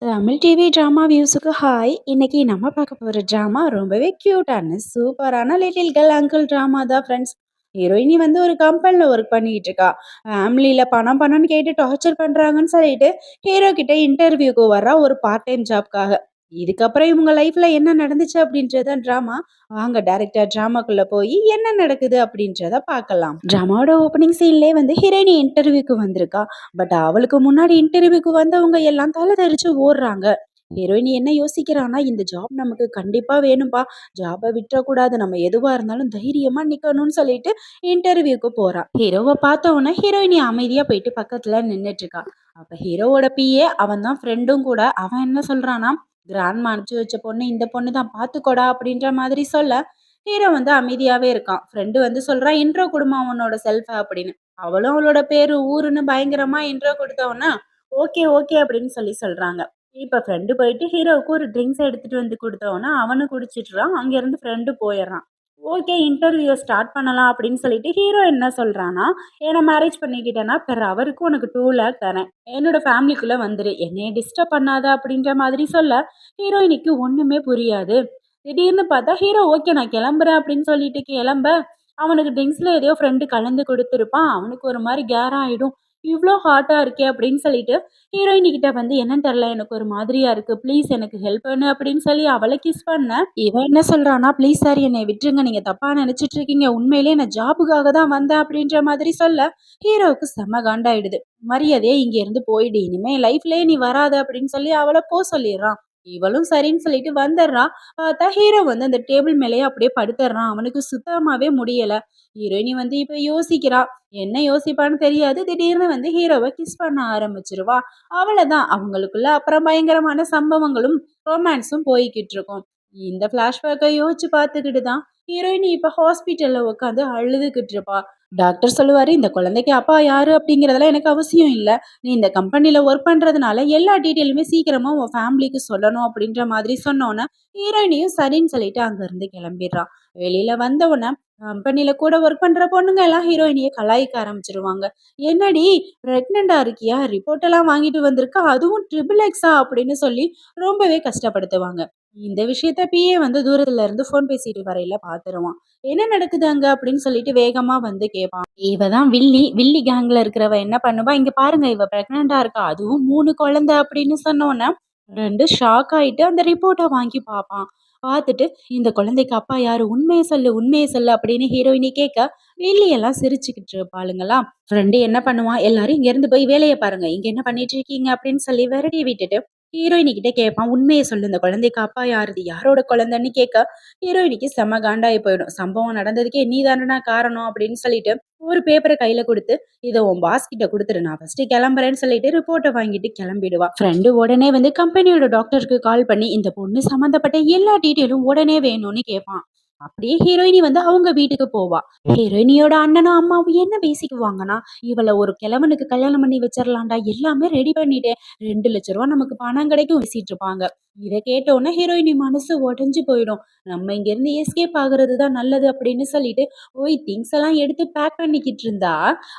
Tamil TV drama வியூஸுக்கு hi. இன்னைக்கு நம்ம பார்க்க போற ட்ராமா ரொம்பவே கியூட்டான சூப்பரான லிட்டில் கேர்ள் அங்கிள் ட்ராமா தான் ஃப்ரெண்ட்ஸ். ஹீரோயினி வந்து ஒரு கம்பெனியில் ஒர்க் பண்ணிட்டு இருக்கா. ஃபேமிலியில் பணம் பணம்னு கேட்டு டார்ச்சர் பண்ணுறாங்கன்னு சொல்லிட்டு ஹீரோ கிட்ட இன்டர்வியூக்கு வர்றா ஒரு பார்ட் டைம் ஜாப்காக. இதுக்கப்புறம் இவங்க லைஃப்ல என்ன நடந்துச்சு அப்படின்றத ட்ராமா. வாங்க டைரக்டர் ட்ராமாக்குள்ள போய் என்ன நடக்குது அப்படின்றத பார்க்கலாம். ட்ராமாவோட ஓப்பனிங் சீன்லேயே வந்து ஹீரோயினி இன்டர்வியூக்கு வந்திருக்கா. பட் அவளுக்கு முன்னாடி இன்டர்வியூக்கு வந்தவங்க எல்லாம் தலை தெரிச்சு ஓடுறாங்க. ஹீரோயினி என்ன யோசிக்கிறான்னா, இந்த ஜாப் நமக்கு கண்டிப்பா வேணும்பா, ஜாபை விட்டுறக்கூடாது, நம்ம எதுவா இருந்தாலும் தைரியமா நிக்கணும்னு சொல்லிட்டு இன்டர்வியூக்கு போறா. ஹீரோவை பார்த்த உடனே ஹீரோயினி அமைதியா போயிட்டு பக்கத்துல நின்னுட்டு இருக்கா. அப்ப ஹீரோவோட பிஏ அவன் தான் ஃப்ரெண்டும் கூட. அவன் என்ன சொல்றானா, கிராண்ட்மா அனுப்பிச்சு வச்ச பொண்ணு இந்த பொண்ணு தான் பாத்துக்கோடா அப்படின்ற மாதிரி சொல்ல, ஹீரோ வந்து அமைதியாவே இருக்கான். ஃப்ரெண்டு வந்து சொல்றா, இன்ட்ரோ குடுமா உன்னோட செல்ஃப அப்படின்னு. அவளும் அவளோட பேரு ஊருன்னு பயங்கரமா இன்ட்ரோ கொடுத்தவொன்னே ஓகே ஓகே அப்படின்னு சொல்றாங்க. இப்ப ஃப்ரெண்டு போயிட்டு ஹீரோவுக்கு ஒரு ட்ரிங்க்ஸ் எடுத்துட்டு வந்து கொடுத்தவொன்னே அவனும் குடிச்சிட்டுறான். அங்க இருந்து ஃப்ரெண்டு போயிடுறான். ஓகே இன்டர்வியூ ஸ்டார்ட் பண்ணலாம் அப்படின்னு சொல்லிட்டு ஹீரோ என்ன சொல்றான்னா, என்ன மேரேஜ் பண்ணிக்கிட்டேன்னா பெர் அவருக்கு உனக்கு 2 லேக் தரேன், என்னோட ஃபேமிலிக்குள்ள வந்துரு, என்னைய டிஸ்டர்ப் பண்ணாத அப்படின்ற மாதிரி சொல்ல ஹீரோயினிக்கு ஒண்ணுமே புரியாது. திடீர்னு பார்த்தா ஹீரோ ஓகே நான் கிளம்புறேன் அப்படின்னு சொல்லிட்டு கிளம்ப, அவனுக்கு ட்ரிங்க்ஸ்ல எதையோ ஃப்ரெண்டு கலந்து கொடுத்துருப்பான். அவனுக்கு ஒரு மாதிரி கேரா ஆயிடும். இவ்ளோ ஹாட்டா இருக்கே அப்படின்னு சொல்லிட்டு ஹீரோயினி கிட்ட வந்து என்னன்னு தெரியல, எனக்கு ஒரு மாதிரியா இருக்கு, ப்ளீஸ் எனக்கு ஹெல்ப் பண்ணு அப்படின்னு சொல்லி அவளை கிஸ் பண்ண, இவன் என்ன சொல்றானா, ப்ளீஸ் சார் என்னை விட்டுருங்க, நீங்க தப்பா நினைச்சிட்டு இருக்கீங்க, உண்மையிலேயே நான் ஜாபுக்காக தான் வந்தேன் அப்படின்ற மாதிரி சொல்ல ஹீரோவுக்கு செம்ம காண்டாயிடுது. மரியாதையே இங்க இருந்து போயிடு, இனிமே லைஃப்லயே நீ வராத அப்படின்னு சொல்லி அவளை போ சொல்லிடுறான். இவளும் சரின்னு சொல்லிட்டு வந்துடுறா. பார்த்தா ஹீரோ வந்து அந்த டேபிள் மேலேயே அப்படியே படுத்துடுறான். அவனுக்கு சுத்தமாவே முடியல. ஹீரோயினி வந்து இப்ப யோசிக்கிறா. என்ன யோசிப்பான்னு தெரியாது. திடீர்னு வந்து ஹீரோவை கிஸ் பண்ண ஆரம்பிச்சிருவா. அவ்வளவுதான், அவங்களுக்குள்ள அப்புறம் பயங்கரமான சம்பவங்களும் ரொமான்ஸும் போய்கிட்டு இருக்கும். இந்த பிளாஷ்பேக்கை யோசிச்சு பார்த்துக்கிட்டு தான் ஹீரோயினி இப்ப ஹாஸ்பிட்டல்ல உட்காந்து அழுதுகிட்டு இருப்பா. டாக்டர் சொல்லுவாரு, இந்த குழந்தைக்கு அப்பா யாரு அப்படிங்கறதெல்லாம் எனக்கு அவசியம் இல்ல, நீ இந்த கம்பெனில ஒர்க் பண்றதுனால எல்லா டீட்டெயிலுமே சீக்கிரமா உன் ஃபேமிலிக்கு சொல்லணும் அப்படின்ற மாதிரி சொன்னோன்னே ஹீரோயினியும் சரின்னு சொல்லிட்டு அங்க இருந்து கிளம்பிடுறான். வெளியில வந்த உடனே கம்பெனில கூட ஒர்க் பண்ற பொண்ணுங்க எல்லாம் ஹீரோயினியை கலாய்க்க ஆரம்பிச்சிருவாங்க. என்னடி பிரெக்னண்டா இருக்கியா, ரிப்போர்ட் எல்லாம் வாங்கிட்டு வந்திருக்கா, அதுவும் ட்ரிபிள் எக்ஸா அப்படின்னு சொல்லி ரொம்பவே கஷ்டப்படுத்துவாங்க. இந்த விஷயத்த பிஏ வந்து தூரத்துல இருந்து போன் பேசிட்டு வரையில பாத்துருவான். என்ன நடக்குது அங்க அப்படின்னு சொல்லிட்டு வேகமா வந்து கேட்பான். இவ தான் வில்லி. வில்லி கேங்ல இருக்கிறவ என்ன பண்ணுவா, இங்க பாருங்க இவ பிரெக்னண்டா இருக்கா, அதுவும் 3 குழந்தை அப்படின்னு சொன்னோன்னே 2 ஷாக் ஆயிட்டு அந்த ரிப்போர்ட்டை வாங்கி பார்ப்பான். பார்த்துட்டு, இந்த குழந்தைக்கு அப்பா யாரு, உண்மையை சொல்லு உண்மையை சொல்லு அப்படின்னு ஹீரோயினி கேட்க, வில்லி எல்லாம் சிரிச்சுக்கிட்டு இருப்பாளுங்களாம். ஃப்ரெண்டு என்ன பண்ணுவான், எல்லாரும் இங்க இருந்து போய் வேலையை பாருங்க, இங்க என்ன பண்ணிட்டு இருக்கீங்க அப்படின்னு சொல்லி விரட்டி விட்டுட்டு ஹீரோயினி கிட்ட கேட்பான், உண்மையை சொல்லு, இந்த குழந்தைக்கு அப்பா யாருது, யாரோட குழந்தைன்னு கேட்க ஹீரோயினிக்கு செம காண்டாயி போயிடும். சம்பவம் நடந்ததுக்கே நீ தானடா காரணம் அப்படின்னு சொல்லிட்டு ஒரு பேப்பரை கையில கொடுத்து, இதை உன் பாஸ் கிட்ட கொடுத்துரு, நான் ஃபர்ஸ்ட் கிளம்புறேன்னு சொல்லிட்டு ரிப்போர்ட்டை வாங்கிட்டு கிளம்பிடுவா. ஃப்ரெண்டு உடனே வந்து கம்பெனியோட டாக்டருக்கு கால் பண்ணி இந்த பொண்ணு சம்பந்தப்பட்ட எல்லா டீட்டெயிலும் உடனே வேணும்னு கேட்பான். அப்படியே ஹீரோயினி வந்து அவங்க வீட்டுக்கு போவா. ஹீரோயினியோட அண்ணனும் அம்மாவும் என்ன பேசிக்குவாங்கன்னா, இவளை ஒரு கிழவனுக்கு கல்யாணம் பண்ணி வச்சிடலாம்டா, எல்லாமே ரெடி பண்ணிட்டேன், 2 லட்ச ரூபா நமக்கு பணம் கிடைக்கும் பேசிட்டு இருப்பாங்க. இதை கேட்ட உடனே ஹீரோயினி மனசு உடைஞ்சு போயிடும். நம்ம இங்க இருந்து எஸ்கேப் ஆகுறது தான் நல்லது அப்படின்னு சொல்லிட்டு போய் திங்ஸ் எல்லாம் எடுத்து பேக் பண்ணிக்கிட்டு இருந்தா,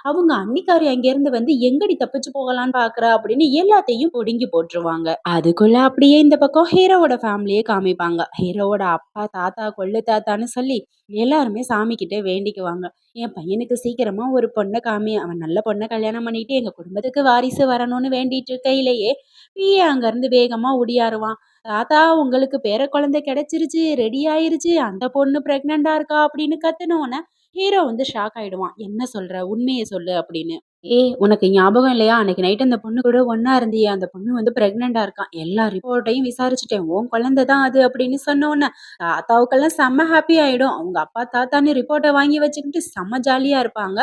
அவங்க அன்னிக்காரி அங்க இருந்து வந்து எங்கடி தப்பிச்சு போகலான்னு பாக்குற அப்படின்னு எல்லாத்தையும் ஒடுங்கி போட்டுருவாங்க. அதுக்குள்ள அப்படியே இந்த பக்கம் ஹீரோவோட ஃபேமிலியே காமிப்பாங்க. ஹீரோவோட அப்பா தாத்தா கொள்ளு தாத்தான்னு சொல்லி எல்லாருமே சாமி கிட்ட வேண்டிக்குவாங்க. என் பையனுக்கு சீக்கிரமா ஒரு பொண்ணை காமி, அவன் நல்ல பொண்ணை கல்யாணம் பண்ணிட்டு எங்க குடும்பத்துக்கு வாரிசு வரணும்னு வேண்டிட்டு இருக்கையிலேயே பிஏ அங்க இருந்து வேகமா ஓடியாருவான். தாத்தா உங்களுக்கு பேர குழந்தை கிடைச்சிருச்சு, ரெடி ஆயிருச்சு, அந்த பொண்ணு பிரெக்னண்டா இருக்கா அப்படின்னு கத்துனோன்னே ஹீரோ வந்து ஷாக் ஆயிடுவான். என்ன சொல்ற, உண்மையை சொல்லு அப்படின்னு. உனக்கு ஞாபகம் இல்லையா, அன்னைக்கு நைட் அந்த பொண்ணு கூட ஒண்ணா இருந்தியே, அந்த பொண்ணு வந்து பிரெக்னண்டா இருக்கான், எல்லா ரிப்போர்ட்டையும் விசாரிச்சுட்டேன், உன் குழந்தை தான் அது அப்படின்னு சொன்னோன்னே தாத்தாவுக்கெல்லாம் செம்ம ஹாப்பி ஆயிடும். அவங்க அப்பா தாத்தான்னு ரிப்போர்ட்டை வாங்கி வச்சுக்கிட்டு செம்ம ஜாலியா இருப்பாங்க.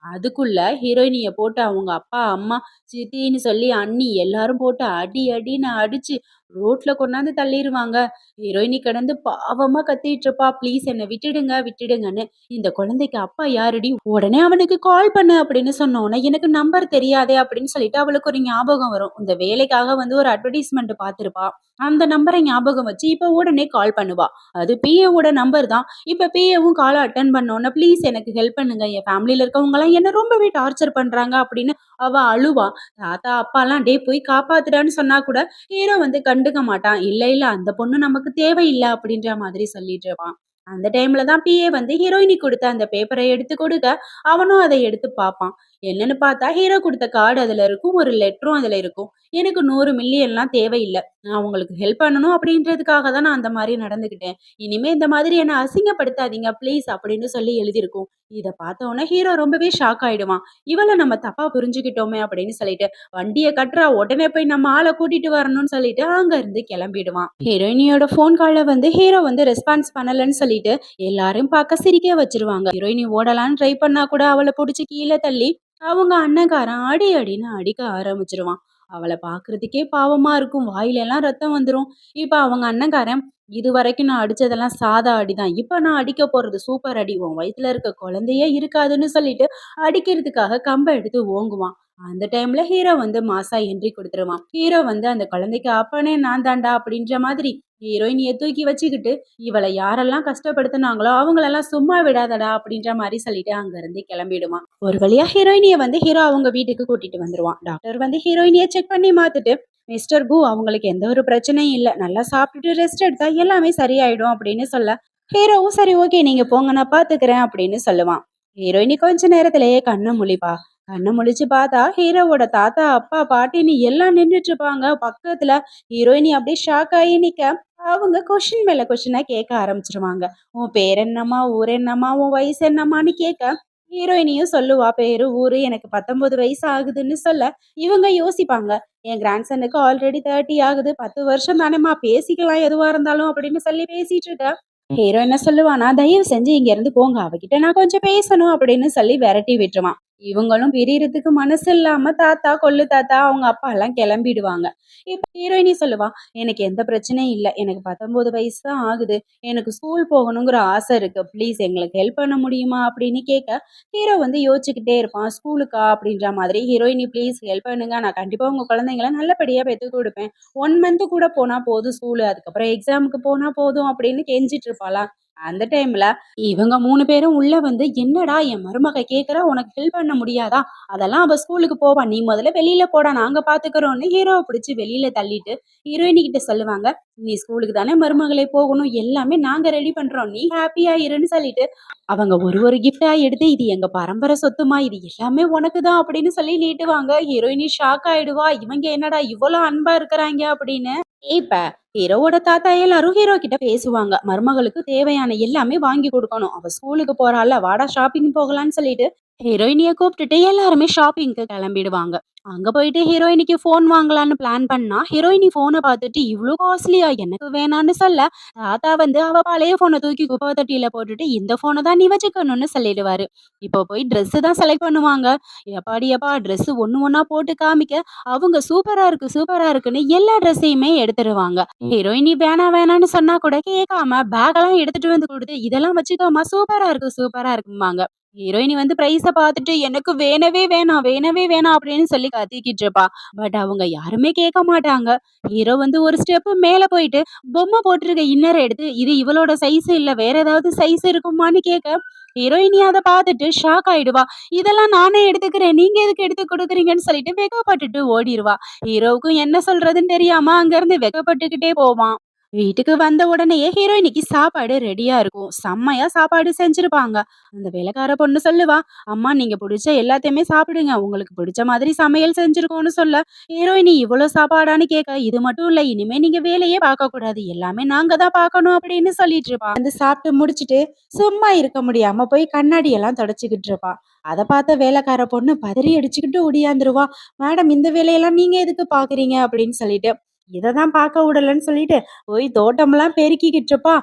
அதுக்குள்ள ஹீரோயினிய போட்டு அவங்க அப்பா, அம்மா, சித்தின்னு சொல்லி அண்ணி எல்லாரும் போட்டு அடி அடின்னு அடிச்சு ரோட்ல கொண்டாந்து தள்ளிருவாங்க. ஹீரோயினி கிடந்து பாவமா கத்திட்டு இருப்பா. "ப்ளீஸ் என்ன விட்டுடுங்க, விட்டுடுங்கன்னு." "இந்த குழந்தைக்கு அப்பா யாருடி? உடனே அவனுக்கு கால் பண்ணு." அப்படின்னு சொன்னோனே, "எனக்கு நம்பர் தெரியாதே." அப்படின்னு சொல்லிட்டு அவளுக்கு ஒரு ஞாபகம் வரும். இந்த வேலைக்காக வந்து ஒரு அட்வர்டைஸ்மென்ட் பார்த்திருப்பா. அந்த நம்பர ஞாபகம் வச்சு, இப்ப உடனே கால் பண்ணுவா. அது பிஏவோட நம்பர் தான். இப்ப பிஏவும் கால அட்டெண்ட் பண்ணோனே, "ப்ளீஸ் எனக்கு ஹெல்ப் பண்ணுங்க. என் ஃபேமிலில இருக்கவங்கலாம் என்ன ரொம்பவே டார்ச்சர் பண்றாங்க." அப்படின்னு அவ அழுவா. தாத்தா, அப்பாலாம் "டேய் போய் காப்பாத்துடான்னு" சொன்னா கூட ஹீரோ வந்து கண்டுக்க மாட்டான். "இல்ல, இல்ல அந்த பொண்ணு நமக்கு தேவையில்ல." அப்படின்ற மாதிரி சொல்லிட்டு இருப்பான். அந்த டைம்ல தான் பிஏ வந்து ஹீரோயினி குடுத்த அந்த பேப்பர எடுத்து கொடுக்க, அவனும் அத எடுத்து பார்ப்பான். என்னன்னு பார்த்தா, ஹீரோ குடுத்த கார்டு அதுல இருக்கும். ஒரு லெட்டரும் அதுல இருக்கும். "எனக்கு 100 மில்லியன்லாம் தேவையில்ல. நான் உங்களுக்கு ஹெல்ப் பண்ணணும் அப்படின்றதுக்காக தான் நான் அந்த மாரி நடந்துக்கிட்டேன். இனிமே இந்த மாதிரி என்ன அசிங்கப்படுத்தாதீங்க ப்ளீஸ்." அப்படின்னு சொல்லி எழுதியிருக்கும். இத பார்த்தோனே ஹீரோ ரொம்பவே ஷாக் ஆயிடுவான். இவள நம்ம தப்பா புரிஞ்சுக்கிட்டோமே அப்படின்னு சொல்லிட்டு, வண்டிய கட்றா, உடனே போய் நம்ம ஆள கூட்டிட்டு வரணும்னு சொல்லிட்டு அங்க இருந்து கிளம்பிடுவான். ஹீரோயினியோட ஃபோன் கால வந்து ஹீரோ வந்து ரெஸ்பான்ஸ் பண்ணலன்னு சொல்லிட்டு எல்லாரையும் பார்க்க சிரிக்க வச்சிருவாங்க. ஹீரோயினி ஓடலான்னு ட்ரை பண்ணா கூட அவள புடிச்சு கீழ தள்ளி அவங்க அண்ணன்காரன் அடி அடின்னு அடிக்க ஆரம்பிச்சிருவான். அவள பார்க்கறதுக்கே பாவமா இருக்கும். வாயிலெல்லாம் ரத்தம் வந்துரும். இப்ப அவங்க அண்ணன்காரன், "இதுவரைக்கும் நான் அடிச்சதெல்லாம் சாதா அடிதான். இப்ப நான் அடிக்க போறது சூப்பர் அடி. உன் வயித்துல இருக்க குழந்தையே இருக்காதுன்னு" சொல்லிட்டு அடிக்கிறதுக்காக கம்ப எடுத்து ஓங்குவான். அந்த டைம்ல ஹீரோ வந்து மாஸா என்ட்ரி குடுத்துருவான். ஹீரோ வந்து அந்த குழந்தைக்கு அப்பனே நான் தான்டா அப்படின்ற மாதிரி ஹீரோயினிய தூக்கி வச்சுக்கிட்டு, "இவள யாரெல்லாம் கஷ்டப்படுத்துனாங்களோ அவங்களெல்லாம் சும்மா விடாதடா" அப்படின்ற மாரி சொல்லிட்டு அங்க இருந்து கிளம்பிடுவான். ஒரு வழியா ஹீரோயினிய வந்து ஹீரோ அவங்க வீட்டுக்கு கூட்டிட்டு வந்துருவான். டாக்டர் வந்து ஹீரோயினிய செக் பண்ணி பார்த்துட்டு, "மிஸ்டர் கு அவங்களுக்கு எந்த ஒரு பிரச்சனையும் இல்ல. நல்லா சாப்பிட்டுட்டு ரெஸ்ட் எடுத்தா எல்லாமே சரியாயிடும்." அப்படின்னு சொல்ல, ஹீரோவும் "சரி ஓகே நீங்க போங்க நான் பார்த்துக்கிறேன்." அப்படின்னு சொல்லுவான். ஹீரோயினி கொஞ்ச நேரத்திலேயே கண்ண முழிப்பா. கண்ண முழிச்சு பார்த்தா, ஹீரோவோட தாத்தா, அப்பா, பாட்டின்னு எல்லாம் நின்னுட்டு இருப்பாங்க பக்கத்துல. ஹீரோயினி அப்படியே ஷாக் ஆகி நிக்க, அவங்க கொஸ்டின் மேல கொஸ்டினா கேட்க ஆரம்பிச்சுருவாங்க. "உன் பேர் என்னம்மா? ஊர் என்னம்மா? உன் வயசு என்னம்மான்னு?" கேட்க, ஹீரோயினியும் சொல்லுவா பேரு, ஊரு. "எனக்கு 19 வயசு ஆகுதுன்னு" சொல்ல, இவங்க யோசிப்பாங்க. "என் கிராண்ட்சனுக்கு ஆல்ரெடி 30 ஆகுது. 10 வருஷம் தானேம்மா பேசிக்கலாம் எதுவா இருந்தாலும்." அப்படின்னு சொல்லி பேசிட்டு இருக்க, ஹீரோ என்ன சொல்லுவானா, "தயவு செஞ்சு இங்க இருந்து போங்க. அவகிட்ட நான் கொஞ்சம் பேசணும்." அப்படின்னு சொல்லி விரட்டி விட்டுருவான். இவங்களும் பிரியறதுக்கு மனசு இல்லாம தாத்தா, கொள்ளு தாத்தா, அவங்க அப்பா எல்லாம் கிளம்பிடுவாங்க. இப்ப ஹீரோயினி சொல்லுவா, "எனக்கு எந்த பிரச்சனையும் இல்ல. எனக்கு 19 வயசு தான் ஆகுது. எனக்கு ஸ்கூல் போகணுங்கிற ஆசை இருக்கு. ப்ளீஸ் எங்களுக்கு ஹெல்ப் பண்ண முடியுமா?" அப்படின்னு கேட்க, ஹீரோ வந்து யோசிச்சுக்கிட்டே இருப்பான். "ஸ்கூலுக்கா?" அப்படின்ற மாதிரி. ஹீரோயினி, "ப்ளீஸ் ஹெல்ப் பண்ணுங்க. நான் கண்டிப்பா உங்க குழந்தைங்கள நல்லபடியா பெத்துக் குடுப்பேன். 1 மந்த் கூட போனா போதும் ஸ்கூலு. அதுக்கப்புறம் எக்ஸாமுக்கு போனா போதும்." அப்படின்னு கெஞ்சிட்டு இருப்பாளாம். அந்த டைம்ல இவங்க 3 பேரும் உள்ள வந்து, "என்னடா என் மருமக கேட்கிறா, உனக்கு ஹெல்ப் பண்ண முடியாதா? அதெல்லாம் அவ ஸ்கூலுக்கு போவா. நீ முதல்ல வெளியில போடா, நாங்க பார்த்துக்கிறோம்ன்னு" ஹீரோவ பிடிச்சு வெளியில தள்ளிட்டு, ஹீரோயினி கிட்ட சொல்லுவாங்க, "நீ ஸ்கூலுக்கு தானே மருமகளே போகணும். எல்லாமே நாங்க ரெடி பண்றோம். நீ ஹாப்பியா இருன்னு" சொல்லிட்டு, அவங்க ஒரு கிஃப்ட்டா எடுத்து, "இது எங்க பரம்பரை சொத்துமா. இது எல்லாமே உனக்கு தான்." அப்படின்னு சொல்லி நீட்டுவாங்க. ஹீரோயினி ஷாக் ஆயிடுவா. இவங்க என்னடா இவ்வளோ அன்பா இருக்கிறாய்ங்க அப்படின்னு. இப்ப ஹீரோவோட தாத்தா எல்லாரும் ஹீரோ கிட்ட பேசுவாங்க. மருமகளுக்கு தேவையான எல்லாமே வாங்கி குடுக்கணும். அவ ஸ்கூலுக்கு போறாள்ல, வாடா ஷாப்பிங் போகலான்னு சொல்லிட்டு, ஹீரோயினிய கூப்பிட்டுட்டு எல்லாருமே ஷாப்பிங்க்கு கிளம்பிடுவாங்க. அங்க போயிட்டு ஹீரோயினிக்கு ஃபோன் வாங்கலான்னு பிளான் பண்ணா, ஹீரோயினி ஃபோன பார்த்துட்டு, "இவ்ளோ காஸ்ட்லியா? எனக்கு வேணான்னு" சொல்ல, தாத்தா வந்து அவ பழைய ஃபோன தூக்கி குப்பை தொட்டியில போட்டுட்டு, "இந்த ஃபோன தான் நீ வச்சுக்கணும்னு" சொல்லிடுவாரு. இப்போ போய் ட்ரெஸ் தான் செலக்ட் பண்ணுவாங்க. எப்பாடி எப்பா ட்ரெஸ் ஒண்ணு ஒண்ணா போட்டு காமிக்க, அவங்க "சூப்பரா இருக்கு, சூப்பரா இருக்குன்னு" எல்லா ட்ரெஸ்ஸையுமே எடுத்துருவாங்க. ஹீரோயினி வேணாம் வேணான்னு சொன்னா கூட கேட்காம பேக்கெல்லாம் எடுத்துட்டு வந்து குடுத்து, "இதெல்லாம் வச்சுக்கோமா சூப்பரா இருக்கு, சூப்பரா இருக்கும்பாங்க." ஹீரோயினி வந்து பிரைஸ பார்த்துட்டு, "எனக்கு வேணவே வேணாம், வேணவே வேணாம்." அப்படின்னு சொல்லி கத்திக்கிட்டு இருப்பா. பட் அவங்க யாருமே கேட்க மாட்டாங்க. ஹீரோ வந்து ஒரு ஸ்டெப் மேல போயிட்டு, பொம்மை போட்டிருக்க இன்னர எடுத்து, "இது இவளோட சைஸ் இல்ல, வேற ஏதாவது சைஸ் இருக்குமான்னு?" கேட்க, ஹீரோயினி அத பார்த்துட்டு ஷாக் ஆயிடுவா. "இதெல்லாம் நானே எடுத்துக்கிறேன். நீங்க எதுக்கு எடுத்து குடுக்குறீங்கன்னு?" சொல்லிட்டு வெட்கப்பட்டுட்டு ஓடிருவா. ஹீரோவுக்கும் என்ன சொல்றதுன்னு தெரியாம அங்கருந்து வெட்கப்பட்டுக்கிட்டே போவான். வீட்டுக்கு வந்த உடனேயே ஹீரோயினிக்கு சாப்பாடு ரெடியா இருக்கும். செம்மையா சாப்பாடு செஞ்சிருப்பாங்க. அந்த வேலைக்கார பொண்ணு சொல்லுவா, "அம்மா நீங்க புடிச்ச எல்லாத்தையுமே சாப்பிடுங்க. உங்களுக்கு பிடிச்ச மாதிரி சமையல் செஞ்சிருக்கோம்னு" சொல்ல, ஹீரோயினி இவ்வளோ சாப்பாடான்னு கேட்க, "இது மட்டும் இல்ல, இனிமே நீங்க வேலையே பார்க்கக்கூடாது. எல்லாமே நாங்க தான் பார்க்கணும்." அப்படின்னு சொல்லிட்டு இருப்பா. வந்து சாப்பிட்டு முடிச்சுட்டு சும்மா இருக்க முடியாம போய் கண்ணாடி எல்லாம் தொடச்சுக்கிட்டு இருப்பா. அத பார்த்த வேலைக்கார பொண்ணு பதறி அடிச்சுக்கிட்டு ஓடியாந்துருவா. "மேடம் இந்த வேலையெல்லாம் நீங்க எதுக்கு பார்க்குறீங்க?" அப்படின்னு சொல்லிட்டு. இத தான் பார்க்க விடலன்னு சொல்லிட்டு, போய் தோட்டமெல்லாம் பெருக்கிக்கிட்டு இருப்பா.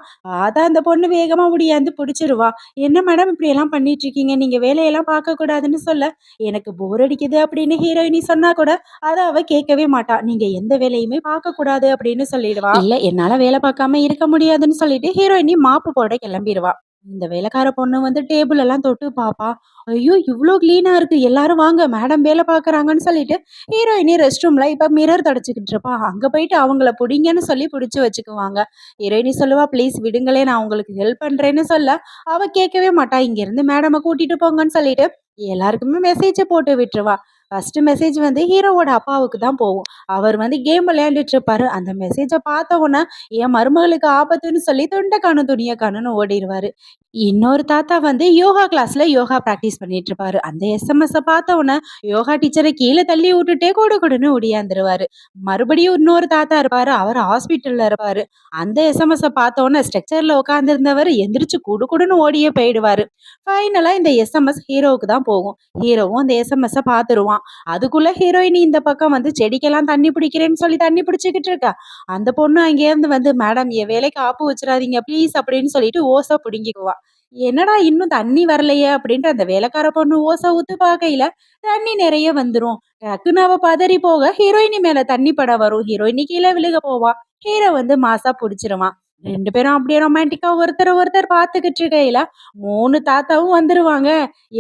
அதான் அந்த பொண்ணு வேகமா ஓடியாந்து புடிச்சிருவா. "என்ன மேடம் இப்படியெல்லாம் பண்ணிட்டுருக்கீங்க? நீங்க வேலையெல்லாம் பார்க்கக்கூடாதுன்னு சொல்ல, எனக்கு போர் அடிக்குது" அப்படின்னு ஹீரோயினி சொன்னா கூட, அத அவ கேட்கவே மாட்டா. "நீங்க எந்த வேலையுமே பார்க்கக்கூடாது" அப்படின்னு சொல்லிடுவா. இல்ல என்னால வேலை பார்க்காம இருக்க முடியாதுன்னு சொல்லிட்டு ஹீரோயினி மாப்பு போட கிளம்பிருவா. இந்த வேலைக்கார பொண்ணு வந்து டேபிள் எல்லாம் தொட்டு பாப்பா. ஐயோ! இவ்ளோ கிளீனா இருக்கு. எல்லாரும் வாங்க மேடம் வேலை பார்க்குறாங்கன்னு சொல்லிட்டு ஹீரோயினி ரெஸ்ட் ரூம்ல இப்ப மிரர் தொடச்சுக்கிட்டு இருப்பா. அங்க போயிட்டு அவங்கள புடிங்கன்னு சொல்லி புடிச்சு வச்சுக்குவாங்க. ஹீரோயினி சொல்லுவா, "ப்ளீஸ் விடுங்களேன் நான் உங்களுக்கு ஹெல்ப் பண்றேன்னு" சொல்ல, அவ கேட்கவே மாட்டா. இங்கேருந்து மேடம கூட்டிட்டு போங்கன்னு சொல்லிட்டு எல்லாருக்குமே மெசேஜ போட்டு விட்டுருவா. ஃபர்ஸ்ட் மெசேஜ் வந்து ஹீரோவோட அப்பாவுக்கு தான் போகும். அவர் வந்து கேம் விளையாண்டுட்டு இருப்பாரு. அந்த மெசேஜ பார்த்த உடனே என் மருமகளுக்கு ஆபத்துன்னு சொல்லி துண்ட காணும் துணிய காணும்னு ஓடிருவாரு. இன்னொரு தாத்தா வந்து யோகா கிளாஸ்ல யோகா பிராக்டிஸ் பண்ணிட்டு இருப்பாரு. அந்த எஸ்எம்எஸ் பார்த்த உடனே யோகா டீச்சரை கீழே தள்ளி விட்டுட்டே குடுகுடுன்னு ஓடியாந்துருவாரு. மறுபடியும் இன்னொரு தாத்தா இருப்பாரு. அவர் ஹாஸ்பிட்டல்ல இருப்பாரு. அந்த எஸ்எம்எஸ் பார்த்த உடனே ஸ்ட்ரெச்சர்ல உட்கார்ந்திருந்தவர் எந்திரிச்சு குடுகுடுன்னு ஓடியே போயிடுவாரு. ஃபைனலா இந்த எஸ்எம்எஸ் ஹீரோவுக்கு தான் போகும். ஹீரோவும் அந்த எஸ்எம்எஸ் பார்த்துருவான். அதுக்குள்ள ஹீரோயினி இந்த பக்கம் வந்து செடிக்கெல்லாம் தண்ணி பிடிக்கிறேன்னு சொல்லி தண்ணி பிடிச்சுக்கிட்டு இருக்கா. அந்த பொண்ணு அங்கேருந்து வந்து, "மேடம் என் வேலைக்கு ஆப்பு வச்சுறாதீங்க ப்ளீஸ்" அப்படின்னு சொல்லிட்டு ஓச புடுங்கிக்குவா. என்னடா இன்னும் தண்ணி வரலையே அப்படின்ட்டு அந்த வேலைக்கார பொண்ணு ஓச ஊத்து பார்க்கையில தண்ணி நிறைய வந்துரும். டக்குன்னு அவ பதறி போக ஹீரோயினி மேல தண்ணி பட வரும். ஹீரோயினி கீழே விழுக போவா. ஹீரோ வந்து மாசா புடிச்சிருவான். 2 பேரும் அப்படியே ரொமான்டிக்கா ஒருத்தர ஒருத்தர் பார்த்துக்கிட்டு இருக்கையில 3 தாத்தாவும் வந்துருவாங்க.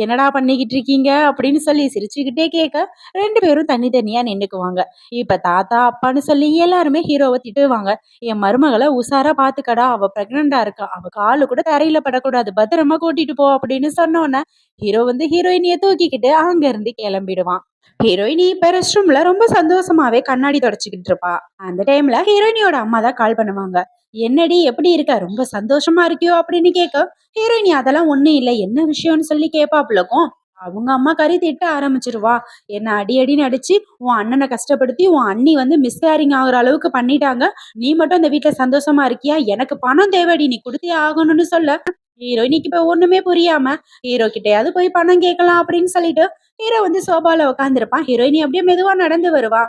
"என்னடா பண்ணிக்கிட்டு இருக்கீங்க?" அப்படின்னு சொல்லி சிரிச்சுக்கிட்டே கேட்க 2 பேரும் தனித்தனியா நின்னுக்குவாங்க. இப்ப தாத்தா, அப்பான்னு சொல்லி எல்லாருமே ஹீரோவ திட்டுவாங்க. "என் மருமகள உஷாரா பார்த்துக்கடா. அவ பிரெக்னன்ட்டா இருக்கா. அவ காலு கூட தரையில படக்கூடாது. பத்திரமா கூட்டிட்டு போ" அப்படின்னு சொன்னோனே, ஹீரோ வந்து ஹீரோயினிய தூக்கிக்கிட்டு அங்க இருந்து கிளம்பிடுவான். ஹீரோயினி இப்ப ரெஸ்ட் ரூம்ல ரொம்ப சந்தோஷமாவே கண்ணாடி தொடச்சுக்கிட்டு இருப்பா. அந்த டைம்ல ஹீரோயினியோட அம்மா தான் கால் பண்ணுவாங்க. "என்னடி எப்படி இருக்க? ரொம்ப சந்தோஷமா இருக்கியோ?" அப்படின்னு கேட்க, ஹீரோயினி அதெல்லாம் ஒண்ணும் இல்ல. என்ன விஷயம்னு சொல்லி கேட்பாப்புலக்கும். அவங்க அம்மா கறி திட்ட ஆரம்பிச்சிருவா. "என்ன அடி அடின்னு அடிச்சு உன் அண்ணனை கஷ்டப்படுத்தி உன் அண்ணி வந்து மிஸ்கேரிங் ஆகுற அளவுக்கு பண்ணிட்டாங்க. நீ மட்டும் இந்த வீட்ல சந்தோஷமா இருக்கியா? எனக்கு பணம் தேவைடி. நீ குடுத்தே ஆகணும்னு" சொல்ல, ஹீரோயினிக்கு இப்ப ஒண்ணுமே புரியாம ஹீரோ கிட்டயாவது போய் பணம் கேட்கலாம் அப்படின்னு சொல்லிட்டு ஹீரோ வந்து சோபால உட்காந்துருப்பான். ஹீரோயினி அப்படியே மெதுவா நடந்து வருவா.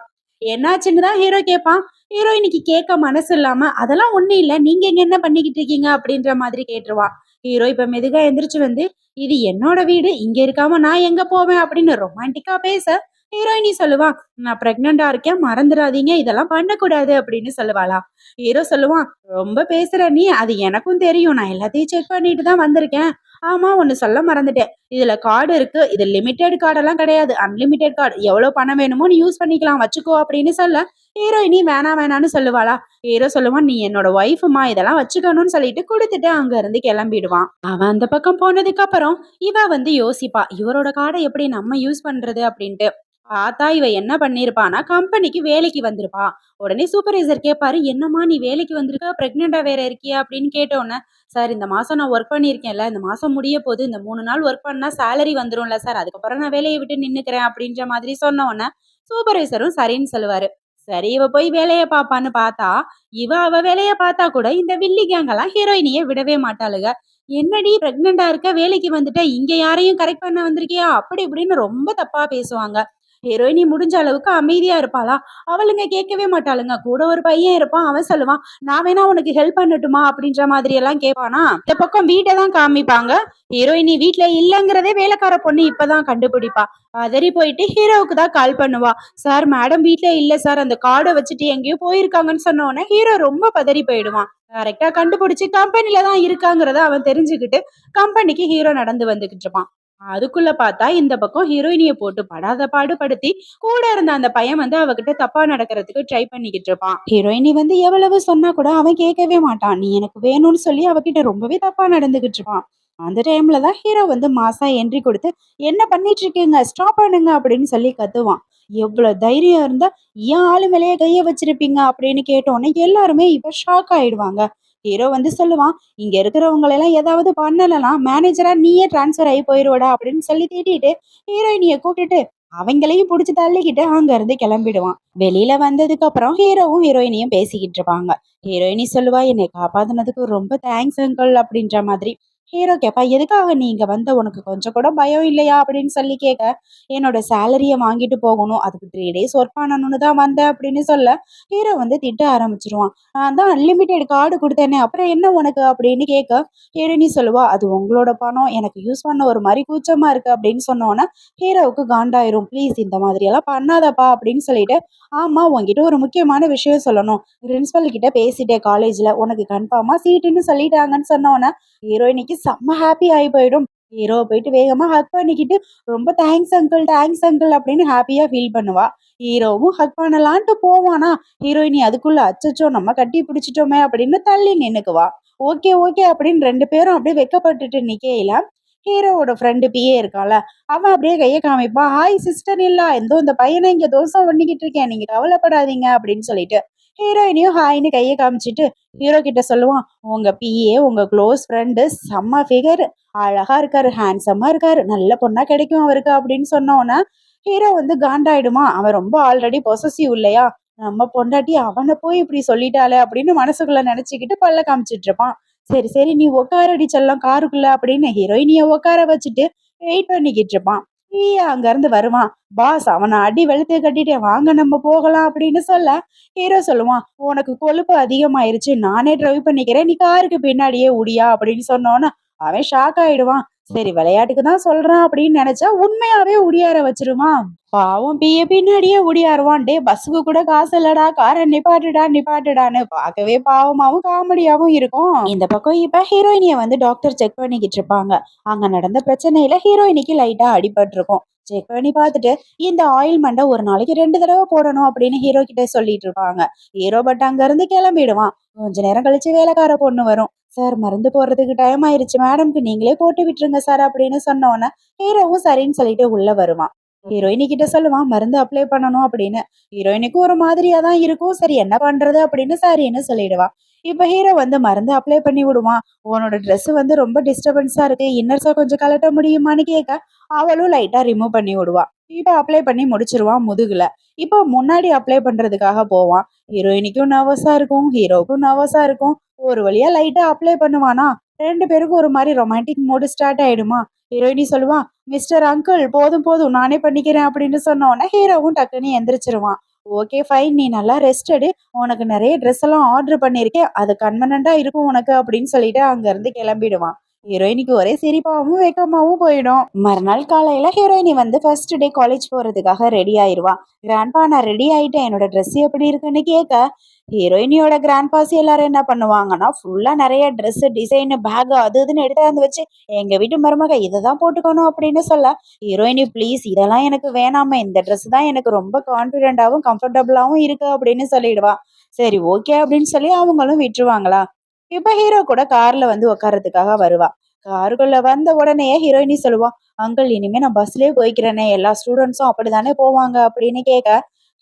என்னாச்சுன்னு தான் ஹீரோ கேட்பான். ஹீரோயினிக்கு கேட்க மனசு இல்லாம, "அதெல்லாம் ஒண்ணும் இல்ல. நீங்க இங்க என்ன பண்ணிக்கிட்டு இருக்கீங்க?" அப்படின்ற மாதிரி கேட்டுருவா. ஹீரோ இப்ப மெதுவா எந்திரிச்சு வந்து, "இது என்னோட வீடு. இங்க இருக்காம நான் எங்க போவேன்?" அப்படின்னு ரொமான்டிக்கா பேச, ஹீரோயினி சொல்லுவா, "நான் பிரெக்னன்ட்டா இருக்கேன். மறந்துடாதீங்க. இதெல்லாம் பண்ணக்கூடாது" அப்படின்னு சொல்லுவாளாம். ஹீரோ சொல்லுவான், "ரொம்ப பேசுற நீ. அது எனக்கும் தெரியும். நான் எல்லாத்தையும் செக் பண்ணிட்டு தான் வந்திருக்கேன். ஆமா ஒண்ணு சொல்ல மறந்துட்டேன். இதுல கார்டு இருக்கு. இது லிமிடெட் கார்டெல்லாம் கிடையாது. Unlimited card. எவ்வளோ பணம் வேணுமோ நீ யூஸ் பண்ணிக்கலாம். வச்சுக்கோ" அப்படின்னு சொல்ல, ஹீரோயினி வேணாம் வேணான்னு சொல்லுவாளா? ஹீரோ சொல்லுவான், "நீ என்னோட ஒய்ஃப்மா. இதெல்லாம் வச்சுக்கணும்னு" சொல்லிட்டு குடுத்துட்டு அங்க இருந்து கிளம்பிடுவான். அவன் அந்த பக்கம் போனதுக்கு அப்புறம் இவ வந்து யோசிப்பா. இவரோட கார்ட எப்படி நம்ம யூஸ் பண்றது அப்படின்ட்டு. பார்த்தா இவ என்ன பண்ணிருப்பான்னா, கம்பெனிக்கு வேலைக்கு வந்திருப்பா. உடனே சூப்பர்வைசர் கேட்பாரு, "என்னம்மா நீ வேலைக்கு வந்திருக்க? பிரெக்னன்ட்டா வேற இருக்கியா?" அப்படின்னு கேட்டோன்னே, "சார் இந்த மாசம் நான் ஒர்க் பண்ணியிருக்கேன்ல, இந்த மாசம் முடிய போது. இந்த 3 நாள் ஒர்க் பண்ணா சேலரி வந்துரும்ல சார். அதுக்கப்புறம் நான் வேலைய விட்டு நின்னுக்கிறேன்" அப்படின்ற மாதிரி சொன்ன உடனே, சூப்பர்வைசரும் சரின்னு சொல்லுவாரு. சரி இவ போய் வேலைய பாப்பான்னு பார்த்தா, அவ வேலைய பார்த்தா கூட இந்த வில்லி கேங்கெல்லாம் ஹீரோயினிய விடவே மாட்டாளுக. "என்னடி பிரெக்னன்ட்டா இருக்க, வேலைக்கு வந்துட்ட, இங்க யாரையும் கரெக்ட் பண்ண வந்திருக்கியா?" அப்படி இப்படின்னு ரொம்ப தப்பா பேசுவாங்க. ஹீரோயினி முடிஞ்ச அளவுக்கு அமைதியா இருப்பாளா? அவளுங்க கேட்கவே மாட்டாளுங்க. கூட ஒரு பையன் இருப்பான். அவன் சொல்லுவான், "நான் வேணா உனக்கு ஹெல்ப் பண்ணட்டுமா?" அப்படின்ற மாதிரி எல்லாம் கேட்பானா. இந்த பக்கம் வீட்ட தான் காமிப்பாங்க. ஹீரோயினி வீட்ல இல்லங்கிறதே வேலைக்கார பொண்ணு இப்பதான் கண்டுபிடிப்பா. பதறி போயிட்டு ஹீரோவுக்கு தான் கால் பண்ணுவா. "சார் மேடம் வீட்ல இல்ல சார். அந்த கார்ட வச்சுட்டு எங்கேயோ போயிருக்காங்கன்னு" சொன்ன உடனே ஹீரோ ரொம்ப பதறி போயிடுவான். கரெக்ட்டா கண்டுபிடிச்சு கம்பெனில தான் இருக்காங்கிறத அவன் தெரிஞ்சுக்கிட்டு கம்பெனிக்கு ஹீரோ நடந்து வந்துகிட்டு இருப்பான். அதுக்குள்ள பார்த்தா இந்த பக்கம் ஹீரோயினிய போட்டு படாத பாடு படுத்தி கூட இருந்த அந்த பையன் வந்து அவகிட்ட தப்பா நடக்கிறதுக்கு ட்ரை பண்ணிக்கிட்டு இருப்பான். ஹீரோயினி வந்து எவ்வளவு சொன்னா கூட அவன் கேட்கவே மாட்டான். "நீ எனக்கு வேணும்னு" சொல்லி அவகிட்ட ரொம்பவே தப்பா நடந்துகிட்டு இருப்பான். அந்த டைம்ல தான் ஹீரோ வந்து மாசா என்ட்ரி கொடுத்து, "என்ன பண்ணிட்டு இருக்கீங்க? ஸ்டாப் பண்ணுங்க" அப்படின்னு சொல்லி கத்துவான். எவ்வளவு தைரியம் இருந்தா ஏன் ஆளு மேலேயே கைய வச்சிருப்பீங்க அப்படின்னு கேட்டோன்னே எல்லாருமே இப்ப ஷாக் ஆயிடுவாங்க. ஹீரோ வந்து சொல்லுவான், "இங்க இருக்கிறவங்க எல்லாம் ஏதாவது பண்ணலனா மேனேஜரா நீயே டிரான்ஸ்ஃபர் ஆகி போயிருவடா" அப்படின்னு சொல்லி திட்டிட்டு ஹீரோயினிய கூப்பிட்டுட்டு அவங்களையும் புடிச்சு தள்ளிக்கிட்டு அங்க இருந்து கிளம்பிடுவான். வெளியில வந்ததுக்கு அப்புறம் ஹீரோவும் ஹீரோயினியும் பேசிக்கிட்டு இருப்பாங்க. ஹீரோயினி சொல்லுவா, "என்னை காப்பாத்துனதுக்கு ரொம்ப தேங்க்ஸ் அங்கிள்" அப்படின்ற மாதிரி. ஹீரோ கேட்பா, "எதுக்காக நீ இங்க வந்த? உனக்கு கொஞ்சம் கூட பயம் இல்லையா?" அப்படின்னு சொல்லி கேட்க, "என்னோட சேலரிய வாங்கிட்டு போகணும். அதுக்கு 3 டேஸ் ஒர்க் பண்ணணும்னு தான் வந்தேன்" அப்படின்னு சொல்ல, ஹீரோ வந்து திட்ட ஆரம்பிச்சுருவான். "நான் தான் அன்லிமிட்டெட் கார்டு குடுத்தேனே, அப்புறம் என்ன உனக்கு?" அப்படின்னு கேட்க, ஹீரோயினி சொல்லுவா, "அது உங்களோட பணம். எனக்கு யூஸ் பண்ண ஒரு மாரி கூச்சமா இருக்கு" அப்படின்னு சொன்னோனே, ஹீரோவுக்கு காண்டாயிரும். "ப்ளீஸ் இந்த மாதிரியெல்லாம் பண்ணாதப்பா" அப்படின்னு சொல்லிட்டு, "ஆமா உன்கிட்ட ஒரு முக்கியமான விஷயம் சொல்லணும். பிரின்சிபல் கிட்ட பேசிட்டேன் காலேஜ்ல. உனக்கு கன்ஃபார்மா சீட்டுன்னு சொல்லிட்டாங்கன்னு" சொன்னோனே, ஹீரோயினிக்கு செம்ம ஹாப்பி ஆயி போயிடும். ஹீரோவ போயிட்டு வேகமா ஹக் பண்ணிக்கிட்டு, "ரொம்ப தேங்க்ஸ் அங்கிள்" அப்படின்னு ஹாப்பியா ஃபீல் பண்ணுவா. ஹீரோவும் ஹக் பண்ணலான்ட்டு போவானா, ஹீரோயினி அதுக்குள்ள அச்சச்சோ! நம்ம கட்டி பிடிச்சிட்டோமே அப்படின்னு தள்ளி நின்னுக்குவா. ஓகே அப்படின்னு 2 பேரும் அப்படியே வெட்கப்பட்டுட்டு நிக்கையில, ஹீரோவோட ஃப்ரெண்டு பிஏ இருக்கான்ல, அவன் அப்படியே கைய காமிப்பான். "ஹாய் சிஸ்டர் இன் லா, எந்தோ இந்த பையன இங்க தோசை பண்ணிக்கிட்டு இருக்கேன். நீங்க கவலைப்படாதீங்க" அப்படின்னு சொல்லிட்டு. ஹீரோயினியும் ஹாய்ன்னு கைய காமிச்சுட்டு, ஹீரோ கிட்ட சொல்லுவான், "உங்க பிஏ உங்க க்ளோஸ் ஃப்ரெண்டு செம்ம ஃபிகர். அழகா இருக்காரு, ஹேண்ட்ஸமா இருக்காரு. நல்ல பொண்ணா கிடைக்கும் அவருக்கு" அப்படின்னு சொன்னோனே, ஹீரோ வந்து காண்டாயிடுமா. அவன் ரொம்ப ஆல்ரெடி பொசசிவ் இல்லையா? நம்ம பொண்டாட்டி அவன போய் இப்படி சொல்லிட்டாளே அப்படின்னு மனசுக்குள்ள நெனச்சுக்கிட்டு பல்ல காமிச்சிட்டு இருப்பான். சரி நீ உட்காருடி செல்லம் காருக்குள்ள அப்படின்னு ஹீரோயினிய உட்கார வச்சுட்டு வெயிட் பண்ணிக்கிட்டு இருப்பான். அங்க இருந்து வருவான். பாஸ் அவன அடி வெளுத்து கட்டிட்டேன். வாங்க நம்ம போகலாம் அப்படின்னு சொல்ல, ஹீரோ சொல்லுவான், "உனக்கு கொழுப்பு அதிகமாயிருச்சு. நானே டிரைவ் பண்ணிக்கிறேன். நீ காருக்கு பின்னாடியே உடியா" அப்படின்னு சொன்னோனே, அவன் ஷாக் ஆயிடுவான். சரி விளையாட்டுக்கு தான் சொல்றான் அப்படின்னு நெனச்சா, உண்மையாவே உடியார வச்சுருவான். பாவம் பின்னாடியே ஓடியாருவான். "டேய் பஸ்ஸுக்கு கூட காசு இல்லடா, கார நிப்பாட்டுடான்னு" பார்க்கவே பாவமாவும், காமெடியாவும் இருக்கும். இந்த பக்கம் இப்ப ஹீரோயினிய வந்து டாக்டர் செக் பண்ணிக்கிட்டு இருப்பாங்க. அங்க நடந்த பிரச்சனையில ஹீரோயினிக்கு லைட்டா அடிபட்டுருக்கும். செக் பண்ணி பார்த்துட்டு, "இந்த ஆயில்மெண்ட்ட ஒரு நாளைக்கு 2 தடவ போடணும்" அப்படின்னு ஹீரோ கிட்ட சொல்லிட்டு இருப்பாங்க. ஹீரோ பட் அங்கருந்து கிளம்பிடுவான். கொஞ்ச நேரம் கழிச்சு வேலைக்கார பொண்ணு வரும். "சார் மருந்து போடுறதுக்கு டைம் ஆயிருச்சு. மேடம்க்கு நீங்களே போட்டு விட்டுருங்க சார்" அப்படின்னு சொன்னோனே, ஹீரோவும் சரின்னு சொல்லிட்டு உள்ள வருவான். ஹீரோயினி கிட்ட சொல்லுவான் மருந்து அப்ளை பண்ணணும் அப்படின்னு. ஹீரோயினுக்கு ஒரு மாதிரியா தான் இருக்கும். சரி என்ன பண்றது அப்படின்னு சரின்னு சொல்லிடுவா. இப்ப ஹீரோ வந்து மருந்து அப்ளை பண்ணி விடுவான். "உன்னோட ட்ரெஸ் வந்து ரொம்ப டிஸ்டர்பன்ஸா இருக்கு. இன்னர்ஸ கொஞ்சம் கழட்ட முடியுமான்னு?" கேட்க, அவளும் லைட்டா ரிமூவ் பண்ணி விடுவா. இப்ப அப்ளை பண்ணி முடிச்சிருவான் முதுகுல. இப்போ முன்னாடி அப்ளை பண்றதுக்காக போவான். ஹீரோயினிக்கும் நர்வஸா இருக்கும். ஹீரோவுக்கும் நர்வஸா இருக்கும். ஒரு வழியா லைட்டா அப்ளை பண்ணுவானா, 2 பேருக்கும் ஒரு மாரி ரொமான்டிக் மூடு ஸ்டார்ட் ஆயிடுமா. ஹீரோயினி சொல்லுவா, "மிஸ்டர் அங்கிள் போதும் நானே பண்ணிக்கிறேன்" அப்படின்னு சொன்ன உடனே ஹீரோவும் டக்குன்னு எந்திரிச்சிருவான். "ஓகே ஃபைன், நீ நல்லா ரெஸ்ட் எடு. உனக்கு நெறைய ட்ரெஸ் எல்லாம் ஆர்டர் பண்ணியிருக்கேன். அது கன்வீனியன்ட்டா இருக்கும் உனக்கு" அப்படின்னு சொல்லிட்டு அங்கருந்து கிளம்பிடுவான். ஹீரோயினிக்கு ஒரே சிரிப்பாவும், வெட்கமாவும் போயிடும். மறுநாள் காலையில ஹீரோயினி வந்து ஃபர்ஸ்ட் டே காலேஜ் போறதுக்காக ரெடி ஆயிருவா. "கிராண்ட்பா நான் ரெடி ஆயிட்டேன். என்னோட ட்ரெஸ் எப்படி இருக்குன்னு?" கேட்க, ஹீரோயினியோட கிராண்ட்பாஸ் எல்லாரும் என்ன பண்ணுவாங்கன்னா, ஃபுல்லா நெறைய ட்ரெஸ் டிசைன், பேக் அது இதுன்னு எடுத்தாந்து வச்சு, "எங்க வீட்டு மருமக இத தான் போட்டுக்கணும்" அப்படின்னு சொல்ல, ஹீரோயினி "ப்ளீஸ் இதெல்லாம் எனக்கு வேணாமே. இந்த ட்ரெஸ் தான் எனக்கு ரொம்ப கான்ஃபிடென்ட்டாவும், கம்ஃபர்டபுளாவும் இருக்கு" அப்படின்னு சொல்லிடுவா. சரி ஓகே அப்படின்னு சொல்லி அவங்களும் விட்டுருவாங்களா. இப்ப ஹீரோ கூட கார்ல வந்து உட்கார்றதுக்காக வருவா. காருக்குள்ள வந்த உடனே ஹீரோயினி சொல்லுவா, "அங்கிள் இனிமே நான் பஸ்லயே போய்க்கிறேனே. எல்லா ஸ்டூடண்ட்ஸும் அப்படிதானே போவாங்க" அப்படின்னு கேட்க,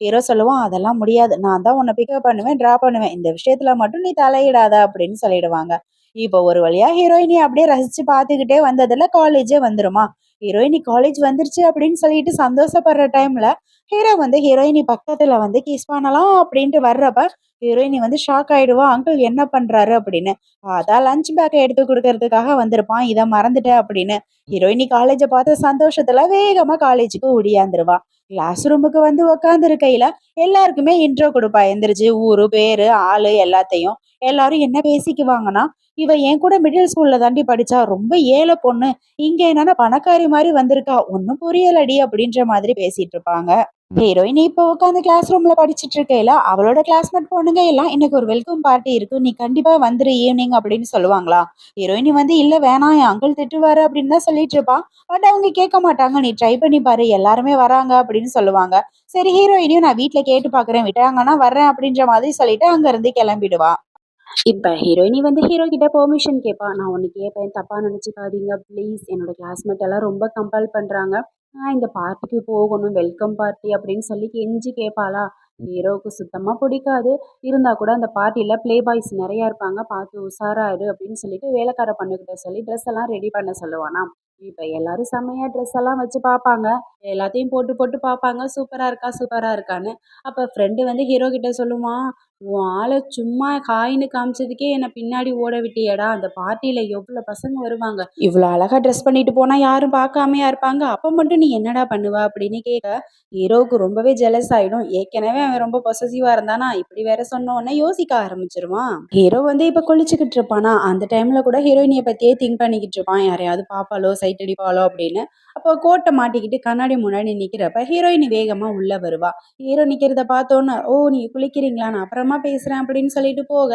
ஹீரோ சொல்லுவான், "அதெல்லாம் முடியாது. நான் தான் உன்ன பிக்கப் பண்ணுவேன், டிராப் பண்ணுவேன். இந்த விஷயத்துல மட்டும் நீ தலையிடாத" அப்படின்னு சொல்லிடுவாங்க. இப்போ ஒரு வழியா ஹீரோயினி அப்படியே ரசிச்சு பார்த்துக்கிட்டே வந்ததுல காலேஜே வந்துருமா. ஹீரோயினி காலேஜ் வந்துருச்சு அப்படின்னு சொல்லிட்டு சந்தோஷப்படுற டைம்ல, ஹீரோ வந்து ஹீரோயினி பக்கத்துல வந்து கிஸ் பண்ணலாம் அப்படின்ட்டு வர்றப்ப, ஹீரோயினி வந்து ஷாக் ஆயிடுவா. "அங்கிள் என்ன பண்றாரு?" அப்படின்னு. அதான் லஞ்ச் பேக்க எடுத்து குடுக்கறதுக்காக வந்திருப்பான். இத மறந்துட்டேன் அப்படின்னு. ஹீரோயினி காலேஜ பார்த்த சந்தோஷத்துல வேகமா காலேஜுக்கு ஓடியாந்துருவா. கிளாஸ் ரூமுக்கு வந்து உட்காந்துருக்கையில எல்லாருக்குமே இன்ட்ரோ குடுப்பா. எந்திரிச்சு ஊரு, பேரு, ஆளு எல்லாத்தையும். எல்லாரும் என்ன பேசிக்குவாங்கன்னா, "இவ என் கூட மிடில் ஸ்கூல்ல தாண்டி படிச்சா. ரொம்ப ஏழை பொண்ணு. இங்க என்னன்னா பணக்காரி மாரி வந்திருக்கா. ஒண்ணும் புரியலடி" அப்படின்ற மாதிரி பேசிட்டு இருப்பாங்க. ஹீரோயின் இப்போ உட்காந்து கிளாஸ் ரூம்ல படிச்சுட்டு இருக்கையில, அவளோட கிளாஸ்மேட் பொண்ணுங்க எல்லாம் "இன்னைக்கு ஒரு வெல்கம் பார்ட்டி இருக்கு. நீ கண்டிப்பா வந்துரு ஈவினிங்" அப்படின்னு சொல்லுவாங்களா. ஹீரோயினி வந்து "இல்ல வேணாம் என் அங்கிள் திட்டுவாரு" அப்படின்னு தான் சொல்லிட்டு இருப்பா. பட் அவங்க கேட்க மாட்டாங்க. "நீ ட்ரை பண்ணி பாரு. எல்லாருமே வராங்க" அப்படின்னு சொல்லுவாங்க. சரி ஹீரோயினியும் "நான் வீட்ல கேட்டு பார்க்குறேன். விட்டாங்கன்னா வர்றேன்" அப்படின்ற மாதிரி சொல்லிட்டு அங்க இருந்து கிளம்பிடுவா. இப்ப ஹீரோயினி வந்து ஹீரோ கிட்ட பெர்மிஷன் கேட்பா. "நான் ஒண்ணு கேட்பேன். தப்பா நினைச்சுக்காதீங்க ப்ளீஸ். என்னோட கிளாஸ்மேட் எல்லாம் ரொம்ப கம்பல் பண்றாங்க. இந்த பார்ட்டிக்கு போகணும். வெல்கம் பார்ட்டி" அப்படின்னு சொல்லி கெஞ்சி கேட்பாளா. ஹீரோவுக்கு சுத்தமா பிடிக்காது. இருந்தா கூட அந்த பார்ட்டில ப்ளே பாய்ஸ் நெறைய இருப்பாங்க. "பார்த்து உஷாரா இரு" அப்படின்னு சொல்லிட்டு வேலைக்கார பொண்ணுகிட்ட சொல்லி ட்ரெஸ் எல்லாம் ரெடி பண்ண சொல்லுவானாம். இப்ப எல்லாரும் செம்மையா ட்ரெஸ் எல்லாம் வச்சு பார்ப்பாங்க. எல்லாத்தையும் போட்டு போட்டு பார்ப்பாங்க. சூப்பரா இருக்கா, சூப்பரா இருக்கான்னு. அப்ப ஃப்ரெண்டு வந்து ஹீரோ கிட்ட சொல்லுவான், உன் ஆள சும்மா ஹாய்ன்னு காமிச்சதுக்கே என்ன பின்னாடி ஓட விட்டியேடா! அந்த பார்ட்டில எவ்ளோ பசங்க வருவாங்க. இவ்ளோ அழகா ட்ரெஸ் பண்ணிட்டு போனா யாரும் பார்க்காமயா இருப்பாங்க? அப்ப மட்டும் நீ என்னடா பண்ணுவ? அப்படின்னு கேட்க, ஹீரோவுக்கு ரொம்பவே ஜெலஸ் ஆயிடும். ஏற்கனவே அவன் ரொம்ப பொசசிவா இருந்தானா, இப்படி வேற சொன்ன உடனே யோசிக்க ஆரம்பிச்சுருவான். ஹீரோ வந்து இப்ப குளிச்சுக்கிட்டு இருப்பானா, அந்த டைம்ல கூட ஹீரோயினிய பத்தியே திங்க் பண்ணிக்கிட்டு இருப்பான். யாரையாவது பார்ப்பாளோ, சைட் அடிப்பாளோ அப்படின்னு. அப்போ கோட்ட மாட்டிக்கிட்டு கண்ணாடி முன்னாடி நிக்கிறப்ப ஹீரோயினி வேகமா உள்ள வருவா. ஹீரோ நிக்கிறத பார்த்தோன்னே, "ஓ! நீங்க குளிக்கிறீங்களா? நான் அப்புறமா பேசுறேன்" அப்படின்னு சொல்லிட்டு போக,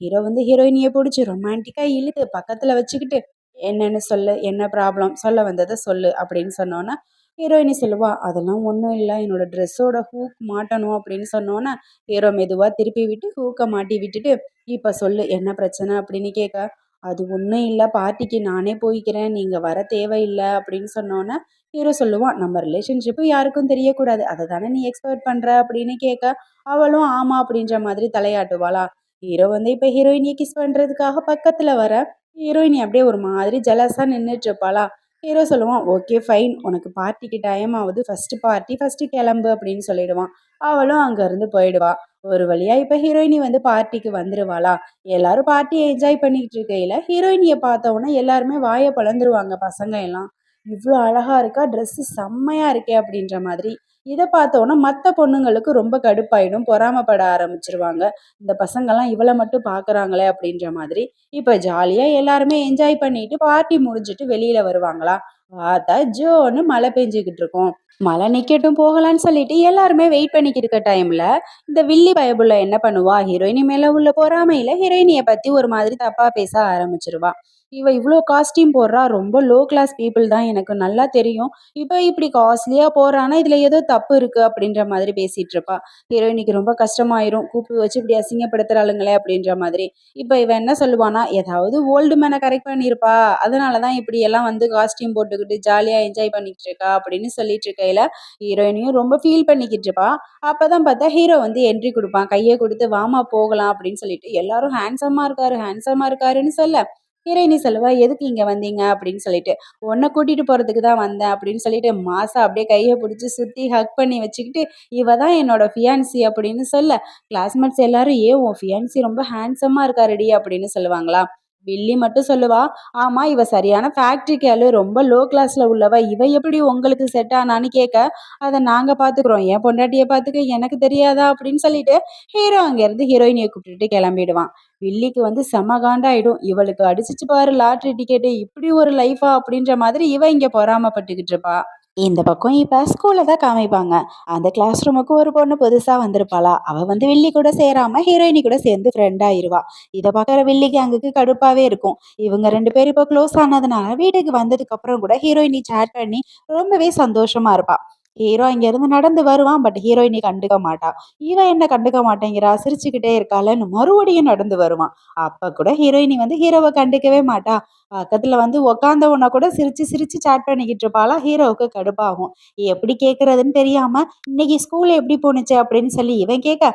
ஹீரோ வந்து ஹீரோயினிய புடிச்சு ரொமான்டிக்கா இழுத்து பக்கத்துல வச்சுக்கிட்டு, "என்னன்னு சொல்லு. என்ன ப்ராப்ளம்? சொல்ல வந்தத சொல்லு" அப்படின்னு சொன்னோனே, ஹீரோயினி சொல்லுவா, "அதெல்லாம் ஒண்ணும் இல்ல. என்னோட ட்ரெஸ்ஸோட ஹூக் மாட்டணும்" அப்படின்னு சொன்னோனே, ஹீரோ மெதுவா திருப்பி விட்டு ஹூக்க மாட்டி விட்டுட்டு, "இப்ப சொல்லு என்ன பிரச்சனை?" அப்படின்னு கேட்க, "அது ஒண்ணும் இல்ல. பார்ட்டிக்கு நானே போய்க்கிறேன். நீங்க வர தேவையில்ல" அப்படின்னு சொன்னோனே, ஹீரோ சொல்லுவான், "நம்ம ரிலேஷன்ஷிப் யாருக்கும் தெரியக்கூடாது. அத தானே நீ எக்ஸ்பெக்ட் பண்ற" அப்படின்னு கேட்க, அவளும் ஆமா அப்படின்ற மாதிரி தலையாட்டுவாளா. ஹீரோ வந்து இப்ப ஹீரோயினிய கிஸ் பண்றதுக்காக பக்கத்துல வர, ஹீரோயினி அப்படியே ஒரு மாதிரி ஜெலஸா நின்னுட்டு இருப்பாளா. ஹீரோ சொல்லுவான், "ஓகே ஃபைன். உனக்கு பார்ட்டிக்கு டைம் ஆகுது. ஃபர்ஸ்ட் பார்ட்டி ஃபர்ஸ்ட் கிளம்பு" அப்படின்னு சொல்லிடுவான். அவளும் அங்க இருந்து போயிடுவா. ஒரு வழியா இப்ப ஹீரோயினி வந்து பார்ட்டிக்கு வந்துருவாளா. எல்லாரும் பார்ட்டிய என்ஜாய் பண்ணிக்கிட்டு இருக்கையில, ஹீரோயினிய பார்த்த உடனே எல்லாருமே வாய பொளந்துருவாங்க பசங்க எல்லாம். "இவ்ளோ அழகா இருக்கா! ட்ரெஸ்ஸு செம்மையா இருக்கே!" அப்படின்ற மாதிரி. இத பார்த்தோன்னா மத்த பொண்ணுங்களுக்கு ரொம்ப கடுப்பாயிடும். பொறாமப்பட ஆரம்பிச்சுருவாங்க. இந்த பசங்கலாம் இவள மட்டும் பார்க்குறாங்களே அப்படின்ற மாதிரி. இப்ப ஜாலியா எல்லாருமே என்ஜாய் பண்ணிட்டு பார்ட்டி முடிஞ்சுட்டு வெளியில வருவாங்களா. பார்த்தா ஜோன்னு மழை பெஞ்சுகிட்டு இருக்கும். மழை நிக்கட்டும் போகலான்னு சொல்லிட்டு எல்லாருமே வெயிட் பண்ணிக்கிட்டு இருக்க டைம்ல, இந்த வில்லி பயபுள்ள என்ன பண்ணுவா, ஹீரோயினி மேல உள்ள பொறாமையில ஹீரோயினிய பத்தி ஒரு மாதிரி தப்பா பேச ஆரம்பிச்சுருவா. "இவ இவ்ளோ காஸ்டியூம் போடுறா, ரொம்ப லோ கிளாஸ் பீப்பிள் தான் எனக்கு நல்லா தெரியும். இவ இப்படி காஸ்ட்லியா போறான்னா, இதுல ஏதோ தப்பு இருக்கு" அப்படின்ற மாதிரி பேசிட்டு இருப்பா. ஹீரோயினிக்கு ரொம்ப கஷ்டமாயிரும். கூப்பிட்டு வச்சு இப்படி அசிங்கப்படுத்துறாளுங்களே அப்படின்ற மாதிரி. இப்ப இவ என்ன சொல்லுவான்னா, ஏதாவது ஓல்டு மேன கரெக்ட் பண்ணியிருப்பா. அதனால தான் இப்படியெல்லாம் வந்து காஸ்டியூம் போட்டுக்கிட்டு ஜாலியா என்ஜாய் பண்ணிக்கிட்டு இருக்கா அப்படின்னு சொல்லிட்டு இருக்கையில, ஹீரோயினியும் ரொம்ப ஃபீல் பண்ணிக்கிட்டு இருப்பா. அப்பதான் பார்த்தா ஹீரோ வந்து என்ட்ரி குடுப்பான். கைய குடுத்து வாம்மா போகலாம் அப்படின்னு சொல்லிட்டு எல்லாரும் ஹேண்ட்ஸமா இருக்காரு, ஹேண்ட்ஸமா இருக்காருன்னு சொல்ல, ஹீரோயினி சொல்லுவா, "எதுக்கு இங்க வந்தீங்க?" அப்படின்னு சொல்லிட்டு. "உன்ன கூட்டிட்டு போறதுக்கு தான் வந்தேன்" அப்படின்னு சொல்லிட்டு மாஸா அப்படியே கைய புடிச்சு சுத்தி ஹக் பண்ணி வச்சுக்கிட்டு, "இவ தான் என்னோட ஃபியான்சி" அப்படின்னு சொல்ல, கிளாஸ்மேட்ஸ் எல்லாரும், "ஏன் உன் ஃபியான்சி ரொம்ப ஹேண்ட்ஸமா இருக்காருடி" அப்படின்னு சொல்லுவாங்களா. வில்லி மட்டும் சொல்லுவா, "ஆமா இவ சரியான ஃபேக்ட்ரி கேர்ளு. ரொம்ப லோ கிளாஸ்ல உள்ளவ. இவ எப்படி உங்களுக்கு செட் ஆனான்னு" கேட்க, "அத நாங்க பார்த்துக்குறோம். என் பொண்டாட்டிய பார்த்துக்க எனக்கு தெரியாதா?" அப்படின்னு சொல்லிட்டு ஹீரோ அங்கேருந்து ஹீரோயினிய கூப்பிட்டுட்டு கிளம்பிடுவான். வில்லிக்கு வந்து செம காண்டாயிடும். "இவளுக்கு அடிச்சிச்சு பாரு லாட்டரி டிக்கெட்டு. இப்படி ஒரு லைஃபா?" அப்படின்ற மாதிரி இவ இங்க பொறாமப்பட்டுக்கிட்டு இருப்பா. இந்த பக்கம் இப்ப ஸ்கூல்ல தான் காமிப்பாங்க. அந்த கிளாஸ் ரூமுக்கு ஒரு பொண்ணு புதுசா வந்திருப்பாளா. அவ வந்து வில்லி கூட சேராம ஹீரோயினி கூட சேர்ந்து ஃப்ரெண்ட் ஆயிருவா. இத பாக்குற வில்லிக்கு அங்கக்கு கடுப்பாவே இருக்கும். இவங்க 2 பேரும் இப்போ க்ளோஸ் ஆனதுனால வீட்டுக்கு வந்ததுக்கு அப்புறம் கூட ஹீரோயினி சேட் பண்ணி ரொம்பவே சந்தோஷமா இருப்பா. ஹீரோ இங்கிருந்து நடந்து வருவான். பட் ஹீரோயினி கண்டுக்க மாட்டா. இவன் என்ன கண்டுக்க மாட்டேங்கிறா, சிரிச்சுக்கிட்டே இருக்காளன்னு மறுபடியும் நடந்து வருவான். அப்ப கூட ஹீரோயினி வந்து ஹீரோவ கண்டுக்கவே மாட்டா. பக்கத்துல வந்து உக்காந்தவன கூட சிரிச்சு சிரிச்சு சாட் பண்ணிக்கிட்டு இருப்பாளா. ஹீரோவுக்கு கடுப்பாகும். எப்படி கேட்கறதுன்னு தெரியாம, "இன்னைக்கு ஸ்கூல் எப்படி போணுச்சு?" அப்படின்னு சொல்லி இவன் கேட்க,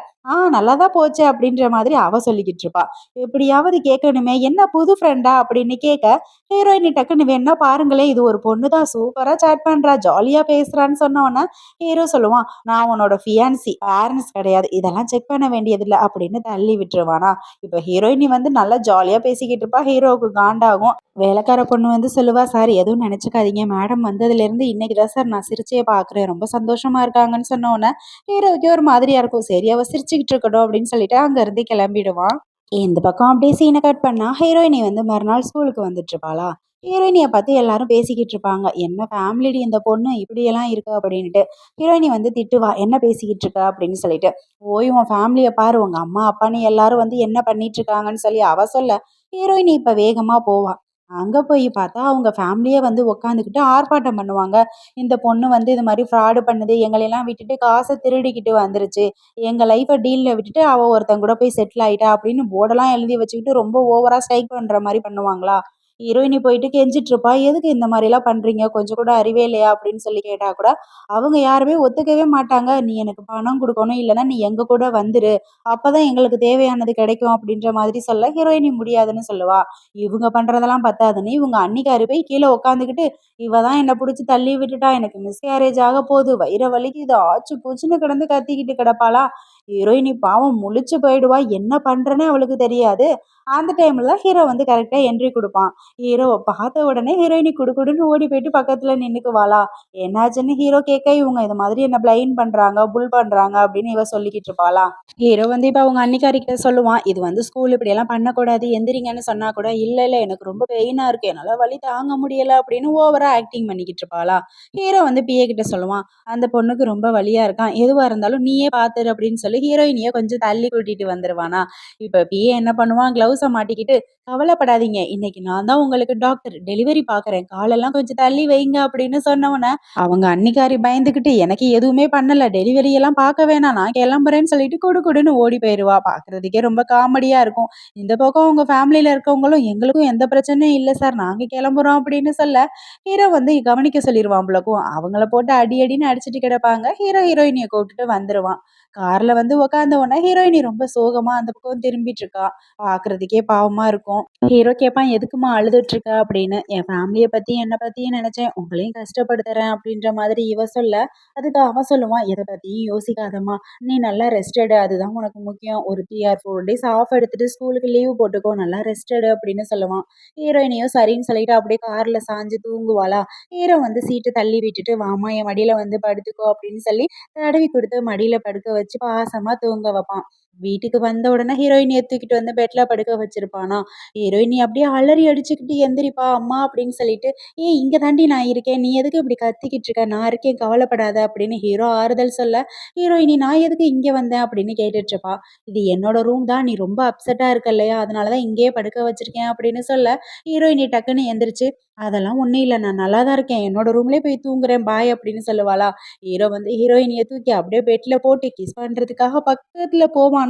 நல்லா தான் போச்சு" அப்படின்ற மாதிரி அவ சொல்லிக்கிட்டு இருப்பா. எப்படியாவது கேட்கணுமே, "என்ன புது ஃப்ரெண்டா?" அப்படின்னு கேட்க, ஹீரோயினி டக்குன்னு, "வேணா பாருங்களேன், இது ஒரு பொண்ணு தான் சூப்பரா சாட் பண்றா, ஜாலியா பேசுறான்னு" சொன்ன உடனே ஹீரோ சொல்லுவான், "நான் உன்னோட ஃபியான்சி, பேரண்ட்ஸ் கிடையாது. இதெல்லாம் செக் பண்ண வேண்டியதில்ல" அப்படின்னு தள்ளி விட்டுருவானா. இப்ப ஹீரோயினி வந்து நல்லா ஜாலியா பேசிக்கிட்டு இருப்பா. ஹீரோவுக்கு காண்டாகும். வேலைக்கார பொண்ணு வந்து சொல்லுவா, "சார் எதுவும் நினைச்சுக்காதீங்க. மேடம் வந்ததுலேருந்து இன்னைக்கு தான் சார் நான் சிரிச்சே பார்க்குறேன். ரொம்ப சந்தோஷமா இருக்காங்கன்னு" சொன்ன உடனே ஹீரோவுக்கே ஒரு மாதிரியா இருக்கும். சரி அவ சிரிச்சுக்கிட்டு இருக்கட்டும் அப்படின்னு சொல்லிட்டு அங்கருந்து கிளம்பிடுவான். இந்த பக்கம் அப்படியே சீன கட் பண்ணா, ஹீரோயினி வந்து மறுநாள் ஸ்கூலுக்கு வந்துட்டு இருப்பாளா. ஹீரோயினிய பார்த்து எல்லாரும் பேசிக்கிட்டு இருப்பாங்க. "என்ன ஃபேமிலிடி இந்த பொண்ணு இப்படியெல்லாம் இருக்கு" அப்படின்ட்டு. ஹீரோயினி வந்து திட்டுவா, "என்ன பேசிக்கிட்டு இருக்க?" அப்படின்னு சொல்லிட்டு. "போய் உன் ஃபேமிலிய பாரு. உங்க அம்மா, அப்பான்னு எல்லாரும் வந்து என்ன பண்ணிட்டு இருக்காங்கன்னு" சொல்லி அவ சொல்ல, ஹீரோயினி இப்ப வேகமா போவா. அங்க போய் பார்த்தா, அவங்க ஃபேமிலியே வந்து உட்காந்துக்கிட்டு ஆர்ப்பாட்டம் பண்ணுவாங்க. "இந்த பொண்ணு வந்து இது மாரி ஃப்ராடு பண்ணுது. எங்களையெல்லாம் விட்டுட்டு காச திருடிக்கிட்டு வந்துருச்சு. எங்க லைஃப டீல்ல விட்டுட்டு அவ ஒருத்தன் கூட போய் செட்டில் ஆயிட்டா" அப்படின்னு போர்டெல்லாம் எழுதி வச்சுக்கிட்டு ரொம்ப ஓவரா ஸ்ட்ரைக் பண்ற மாரி பண்ணுவாங்களா. ஹீரோயினி போயிட்டு கெஞ்சிட்டு இருப்பா. "எதுக்கு இந்த மாரிலாம் பண்றீங்க? கொஞ்சம் கூட அறிவே இல்லையா?" அப்படின்னு சொல்லி கேட்டா கூட, அவங்க யாருமே ஒத்துக்கவே மாட்டாங்க. "நீ எனக்கு பணம் குடுக்கணும். இல்லன்னா நீ எங்க கூட வந்துரு. அப்பதான் எங்களுக்கு தேவையானது கிடைக்கும்" அப்படின்ற மாதிரி சொல்ல, ஹீரோயினி முடியாதுன்னு சொல்லுவா. இவங்க பண்றதெல்லாம் பத்தாதுன்னு, இவங்க அண்ணிக்காரி போய் கீழ உட்காந்துக்கிட்டு, "இவ தான் என்ன புடிச்சு தள்ளி விட்டுட்டா. எனக்கு மிஸ்கேரேஜ் ஆக போகுது. வயிற வலிக்குது." ஆச்சு பூச்சுன்னு கிடந்து கத்திக்கிட்டு கிடப்பாளா. ஹீரோயினி பாவம் முழிச்சு போயிடுவா. என்ன பண்றேன்னே அவளுக்கு தெரியாது. அந்த டைம்ல ஹீரோ வந்து கரெக்ட்டா என்ட்ரி குடுப்பான். ஹீரோவ பார்த்த உடனே ஹீரோயினி குடுகுடுன்னு ஓடி போயிட்டு பக்கத்துல நின்னுக்குவாளா. என்னாச்சுன்னு ஹீரோ கேட்க, இவங்க இது மாதிரி என்ன பிளைன் பண்றாங்க, புல் பண்றாங்க அப்படின்னு இவ சொல்லிக்கிட்டு இருப்பாளா. ஹீரோ வந்து இப்ப அவங்க அன்னிக்காரிகிட்ட சொல்லுவான். இது வந்து ஸ்கூல் இப்படியெல்லாம் பண்ணக்கூடாது. எந்திரிங்கன்னு சொன்னா கூட, இல்ல இல்ல எனக்கு ரொம்ப பெயினா இருக்கு. என்னால வலி தாங்க முடியல அப்படின்னு ஓவரா ஆக்டிங் பண்ணிக்கிட்டு இருப்பாளா. ஹீரோ வந்து பிஏ கிட்ட சொல்லுவான். அந்த பொண்ணுக்கு ரொம்ப வலியா இருக்காம். எதுவா இருந்தாலும் நீயே பாத்துரு அப்படின்னு சொல்லி ஹீரோயினிய கொஞ்சம் தள்ளி கூட்டிட்டு வந்துருவானா. இப்ப பிஏ என்ன பண்ணுவான், கிளவுஸ மாட்டிக்கிட்டு, கவலைப்படாதீங்க. இன்னைக்கு நான் தான் உங்களுக்கு டாக்டர். டெலிவரி பாக்குறேன். காலெல்லாம் கொஞ்சம் தள்ளி வைங்க அப்படின்னு சொன்னவன, அவங்க அன்னிக்காரி பயந்துகிட்டு, எனக்கு எதுவுமே பண்ணல. டெலிவரி எல்லாம் பார்க்க வேணாம். நான் கிளம்புறேன்னு சொல்லிட்டு குடுகுடுன்னு ஓடி போயிருவா. பார்க்கறதுக்கே ரொம்ப காமெடியா இருக்கும். இந்த பக்கம் உங்க ஃபேமிலில இருக்கவங்களும், எங்களுக்கும் எந்த பிரச்சனையும் இல்ல சார். நாங்க கிளம்புறோம் அப்படின்னு சொல்ல, ஹீரோ வந்து கவனிக்க சொல்லிருவான் போலக்கும். அவங்கள போட்டு அடி அடின்னு அடிச்சுட்டு கிடப்பாங்க. ஹீரோ ஹீரோயினிய கூப்பிட்டுட்டு வந்துருவான். கார்ல வந்து உட்காந்த உடனே ஹீரோயினி ரொம்ப சோகமா அந்த பக்கம் திரும்பிட்டு இருக்கா. பார்க்கறதுக்கே பாவமா இருக்கும். ஹீரோ கேட்பான், "எதுக்கும்மா அழுதுட்டு இருக்க?" அப்படின்னு. "என் ஃபேமிலிய பத்தி, என்ன பத்தியும் நினைச்சேன். உங்களையும் கஷ்டப்படுத்துறேன்." அப்படின்ற மாதிரி இவ சொல்ல, அதுக்கு அவன் சொல்லுவான், "எத பத்தியும் யோசிக்காதம்மா. நீ நல்லா ரெஸ்ட் எடு. அதுதான் உனக்கு முக்கியம். ஒரு 3 ஆர் 4 டேஸ் ஆஃப் எடுத்துட்டு ஸ்கூலுக்கு லீவ் போட்டுக்கோ. நல்லா ரெஸ்ட் எடு." அப்படின்னு சொல்லுவான். ஹீரோயினியும் சரின்னு சொல்லிட்டு அப்படியே கார்ல சாஞ்சு தூங்குவாளா. ஹீரோ வந்து சீட்ட தள்ளி விட்டுட்டு, "வாம்மா என் மடியில வந்து படுத்துக்கோ." அப்படின்னு சொல்லி தடவி குடுத்து மடியில படுக்க வச்சு பாசமா தூங்க வைப்பான். வீட்டுக்கு வந்த உடனே ஹீரோயினிய தூக்கிட்டு வந்து பெட்ல படுக்க வச்சிருப்பானா. ஹீரோயினி அப்படியே அலறி அடிச்சுக்கிட்டு, "எந்திரிப்பா அம்மா" அப்படின்னு சொல்லிட்டு, "ஏய் இங்க தாண்டி நான் இருக்கேன். நீ எதுக்கு இப்படி கத்திக்கிட்டு இருக்க? நான் இருக்கேன் கவலைப்படாத" அப்படின்னு ஹீரோ ஆறுதல் சொல்ல, ஹீரோயினி "நான் எதுக்கு இங்க வந்தேன்?" அப்படின்னு கேட்டுட்டு இருப்பா. "இது என்னோட ரூம் தான். நீ ரொம்ப அப்செட்டா இருக்க இல்லையா? அதனால தான் இங்கேயே படுக்க வச்சிருக்கேன்" அப்படின்னு சொல்ல, ஹீரோயினி டக்குன்னு எந்திரிச்சு, "அதெல்லாம் ஒண்ணும் இல்ல. நான் நல்லா தான் இருக்கேன். என்னோட ரூம்லயே போய் தூங்குறேன். பாய்" அப்படின்னு சொல்லுவாளா. ஹீரோ வந்து ஹீரோயினிய தூக்கி அப்படியே பெட்ல போட்டு கிஸ் பண்றதுக்காக பக்கத்துல போவானா.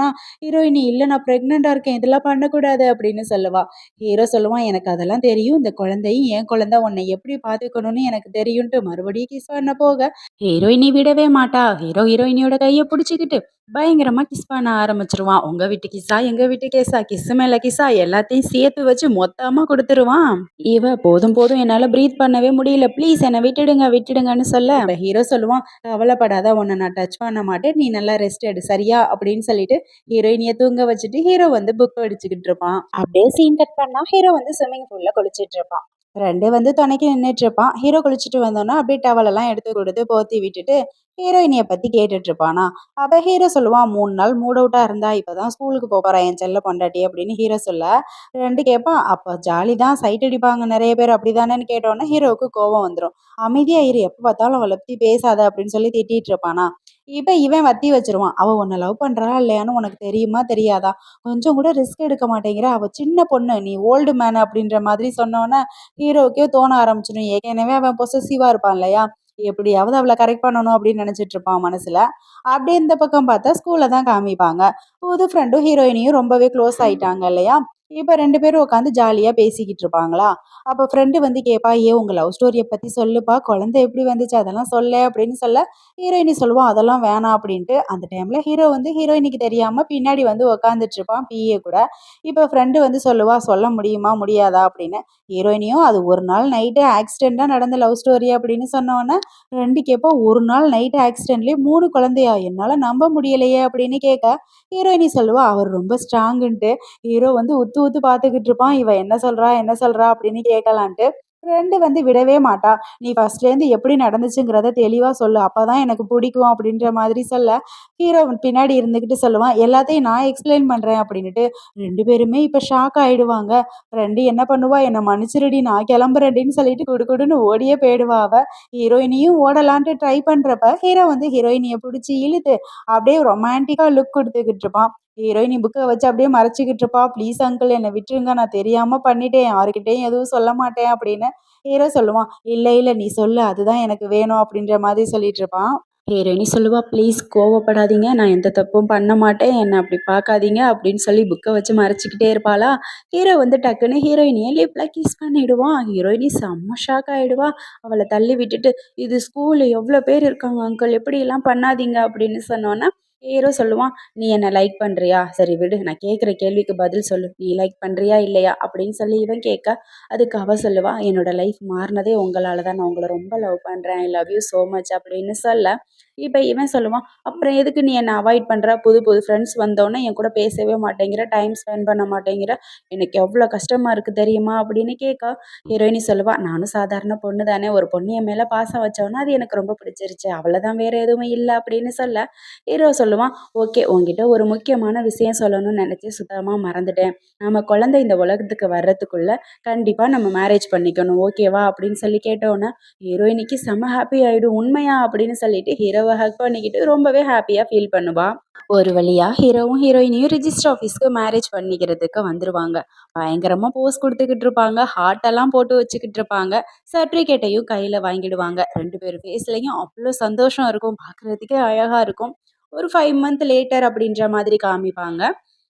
ஹீரோயினி, "இல்ல நான் பிரெக்னன்ட்டா இருக்கேன். இதெல்லாம் பண்ணக்கூடாது" அப்படின்னு சொல்லுவா. ஹீரோ சொல்லுவான், "எனக்கு அதெல்லாம் தெரியும். இந்த குழந்தையும் என் குழந்தை. உன்னை எப்படி பார்த்துக்கணும்னு எனக்கு தெரியும்ன்ட்டு" மறுபடியும் கிஸ் பண்ண போக, ஹீரோயினி விடவே மாட்டா. ஹீரோ ஹீரோயினியோட கைய புடிச்சுக்கிட்டு பயங்கரமா கிஸ் பண்ண ஆரம்பிச்சுருவான். உங்க வீட்டு கிஸ்ஸா, எங்க வீட்டு கிஸ்ஸா, கிஸ்ஸு மேல கிஸ்ஸா எல்லாத்தையும் சேர்த்து வச்சு மொத்தமா குடுத்துருவான். இவ "போதும் போதும் என்னால பிரீத் பண்ணவே முடியல. ப்ளீஸ் என்ன விட்டுடுங்க விட்டுடுங்கன்னு" சொல்ல, இப்ப ஹீரோ சொல்லுவான், "கவலைப்படாத. உன்ன நான் டச் பண்ண மாட்டேன். நீ நல்லா ரெஸ்ட் எடு சரியா?" அப்படின்னு சொல்லிட்டு ஹீரோயினிய தூங்க வச்சுட்டு ஹீரோ வந்து புக் படிச்சுக்கிட்டு இருப்பான். அப்படியே சீன் கட் பண்ணா ஹீரோ வந்து ஸ்விம்மிங் பூல்ல குளிச்சிட்டு இருப்பான். ஃப்ரெண்டு வந்து துணைக்கு நின்னுட்டு இருப்பான். ஹீரோ குளிச்சுட்டு வந்தோனே அப்படியே டவல் எல்லாம் எடுத்து குடுத்து போத்தி விட்டுட்டு ஹீரோயினிய பத்தி கேட்டுட்டு இருப்பானா. அப்ப ஹீரோ சொல்லுவான், "3 நாள் மூட் அவுட்டா இருந்தா இப்பதான் ஸ்கூலுக்கு போறா என் செல்ல பொண்டாட்டி" அப்படின்னு ஹீரோ சொல்ல, ஃப்ரெண்டு கேட்பான், "அப்ப ஜாலி தான். சைட் அடிப்பாங்க நெறைய பேர் அப்படிதானேன்னு" கேட்டோனே ஹீரோவுக்கு கோவம் வந்துரும். "அமைதியா இரு. எப்ப பார்த்தாலும் அவள பத்தி பேசாத" அப்படின்னு சொல்லி திட்டிட்டு இருப்பானா. இப்ப இவன் வத்தி வச்சுருவான். "அவ உன்ன லவ் பண்றாளா இல்லையான்னு உனக்கு தெரியுமா? தெரியாதா? கொஞ்சம் கூட ரிஸ்க் எடுக்க மாட்டேங்கிற. அவ சின்ன பொண்ணு. நீ ஓல்டு மேன்" அப்படின்ற மாதிரி சொன்னோனே, ஹீரோவுக்கே தோண ஆரம்பிச்சுரும். ஏற்கனவே அவன் பொசசிவா இருப்பான் இல்லையா? எப்படியாவது அவள கரெக்ட் பண்ணணும் அப்படின்னு நினைச்சிட்டு இருப்பான் மனசுல. அப்படியே இந்த பக்கம் பார்த்தா ஸ்கூல்ல தான் காமிப்பாங்க. புது ஃப்ரெண்டும் ஹீரோயினியும் ரொம்பவே க்ளோஸ் ஆயிட்டாங்க இல்லையா? இப்ப 2 பேரும் உட்காந்து ஜாலியா பேசிக்கிட்டு இருப்பாங்களா? அப்ப ஃப்ரெண்டு வந்து கேட்பா, "ஏன் உங்க லவ் ஸ்டோரிய பத்தி சொல்லுப்பா. குழந்தை எப்படி வந்துச்சு? அதெல்லாம் சொல்லேன்" அப்படின்னு சொல்ல, ஹீரோயினி சொல்லுவா, "அதெல்லாம் வேணாம்" அப்படின்ட்டு. அந்த டைம்ல ஹீரோ வந்து ஹீரோயினிக்கு தெரியாம பின்னாடி வந்து உட்காந்துட்டு இருப்பான் பிஏ கூட. இப்ப ஃப்ரெண்டு வந்து சொல்லுவா, "சொல்ல முடியுமா? முடியாதா?" அப்படின்னு. ஹீரோயினியும், "அது ஒரு நாள் நைட்டு ஆக்சிடென்ட்டா நடந்த லவ் ஸ்டோரி" அப்படின்னு சொன்னோனே, ஃப்ரெண்டு கேட்பா, "ஒரு நாள் நைட் ஆக்சிடென்ட்லயே 3 குழந்தையா? என்னால நம்ப முடியலையே" அப்படின்னு கேட்க, ஹீரோயினி சொல்லுவா, "அவர் ரொம்ப ஸ்ட்ராங்குன்ட்டு." ஹீரோ வந்து உத்து உத்து பார்த்துக்கிட்டு இருப்பான். இவ என்ன சொல்றா? என்ன சொல்றா? அப்படின்னு கேட்கலான்ட்டு. ஃப்ரெண்டு வந்து விடவே மாட்டா. "நீ ஃபர்ஸ்ட்லேருந்து எப்படி நடந்துச்சுங்கிறத தெளிவா சொல்லு. அப்பதான் எனக்கு பிடிக்கும்" அப்படின்ற மாதிரி சொல்ல, ஹீரோ பின்னாடி இருந்துகிட்டு சொல்லுவான், "எல்லாத்தையும் நான் எக்ஸ்பிளைன் பண்றேன்" அப்படின்னுட்டு. 2 பேருமே இப்ப ஷாக் ஆயிடுவாங்க. ஃப்ரெண்டு என்ன பண்ணுவா, "என்ன மன்னிச்சிருடி நான் கிளம்புறேன்டின்னு" சொல்லிட்டு குடுகுடுன்னு ஓடியே போயிடுவா அவ. ஹீரோயினியும் ஓடலான்ட்டு ட்ரை பண்றப்ப, ஹீரோ வந்து ஹீரோயினிய புடிச்சு இழுத்து, அப்படியே ரொமான்டிக்கா லுக் குடுத்துக்கிட்டு இருப்பான். ஹீரோயினி புக்க வச்சு அப்படியே மறைச்சுக்கிட்டு இருப்பா. "ப்ளீஸ் அங்கிள் என்ன விட்டுருங்க. நான் தெரியாம பண்ணிட்டேன். யாருகிட்டயும் எதுவும் சொல்ல மாட்டேன்" அப்படின்னு. ஹீரோ சொல்லுவான், "இல்ல, இல்ல நீ சொல்லு. அதுதான் எனக்கு வேணும்" அப்படின்ற மாதிரி சொல்லிட்டு இருப்பான். ஹீரோயினி சொல்லுவா, "ப்ளீஸ் கோவப்படாதீங்க. நான் எந்த தப்பும் பண்ண மாட்டேன். என்ன அப்படி பார்க்காதீங்க" அப்படின்னு சொல்லி புக்க வச்சு மறைச்சுக்கிட்டே இருப்பாளா. ஹீரோ வந்து டக்குன்னு ஹீரோயினிய லிப்ல கிஸ் பண்ணிடுவான். ஹீரோயினி செம்ம ஷாக் ஆயிடுவா. அவள தள்ளி விட்டுட்டு, "இது ஸ்கூலு எவ்வளோ பேர் இருக்காங்க அங்கிள். இப்படியெல்லாம் பண்ணாதீங்க" அப்படின்னு சொன்னோனே, ஹீரோ சொல்லுவான், "நீ என்ன லைக் பண்றியா? சரி விடு. நான் கேட்குற கேள்விக்கு பதில் சொல்லு. நீ லைக் பண்றியா இல்லையா?" அப்படின்னு சொல்லி இவன் கேட்க, அதுக்கு அவ சொல்லுவா, "என்னோட லைஃப் மாறுனதே உங்களால தான். நான் உங்கள ரொம்ப லவ் பண்றேன். I love you so much" அப்படின்னு சொல்ல, இப்ப இவன் சொல்லுவான், "அப்புறம் எதுக்கு நீ என்ன அவாய்ட் பண்ற? புது புது ஃப்ரெண்ட்ஸ் வந்தோனே என் கூட பேசவே மாட்டேங்கிற, டைம் ஸ்பெண்ட் பண்ண மாட்டேங்கிற. எனக்கு எவ்ளோ கஷ்டமா இருக்கு தெரியுமா?" அப்படின்னு கேட்க, ஹீரோயினி சொல்லுவா, "நானும் சாதாரண பொண்ணு தானே. ஒரு பொண்ணு என் மேல பாசம் வச்சோனே அது எனக்கு ரொம்ப பிடிச்சிருச்சு. அவ்வளதான் வேற எதுவுமே இல்ல." அப்படின்னு சொல்ல, ஹீரோ சொல்லுவான், "ஓகே, உன்கிட்ட ஒரு முக்கியமான விஷயம் சொல்லணும்னு நெனச்சு சுத்தமா மறந்துட்டேன். நம்ம குழந்தை இந்த உலகத்துக்கு வர்றதுக்குள்ள கண்டிப்பா நம்ம மேரேஜ் பண்ணிக்கணும். ஓகேவா?" அப்படின்னு சொல்லி கேட்டோனே, ஹீரோயினிக்கு செம்ம ஹாப்பி ஆயிடும். "உண்மையா?" அப்படின்னு சொல்லிட்டு ஹீரோவ ஹக் பண்ணிக்கிட்டு ரொம்பவே ஹாப்பியா ஃபீல் பண்ணுவா. ஒரு வழியா ஹீரோவும் ஹீரோயினியும் ரிஜிஸ்டர் ஆஃபீஸ்க்கு மேரேஜ் பண்ணிக்கிறதுக்கு வந்துருவாங்க. பயங்கரமா போஸ் குடுத்துக்கிட்டு இருப்பாங்க. ஹார்ட் எல்லாம் போட்டு வச்சுக்கிட்டு இருப்பாங்க. சர்டிஃபிகேட்டையும் கையில வாங்கிடுவாங்க. 2 பேர் ஃபேஸ்லயும் அவ்ளோ சந்தோஷம் இருக்கும். பார்க்கறதுக்கே அழகா இருக்கும். ஒரு 5 மந்த் லேட்டர் அப்படின்ற மாதிரி காமிப்பாங்க.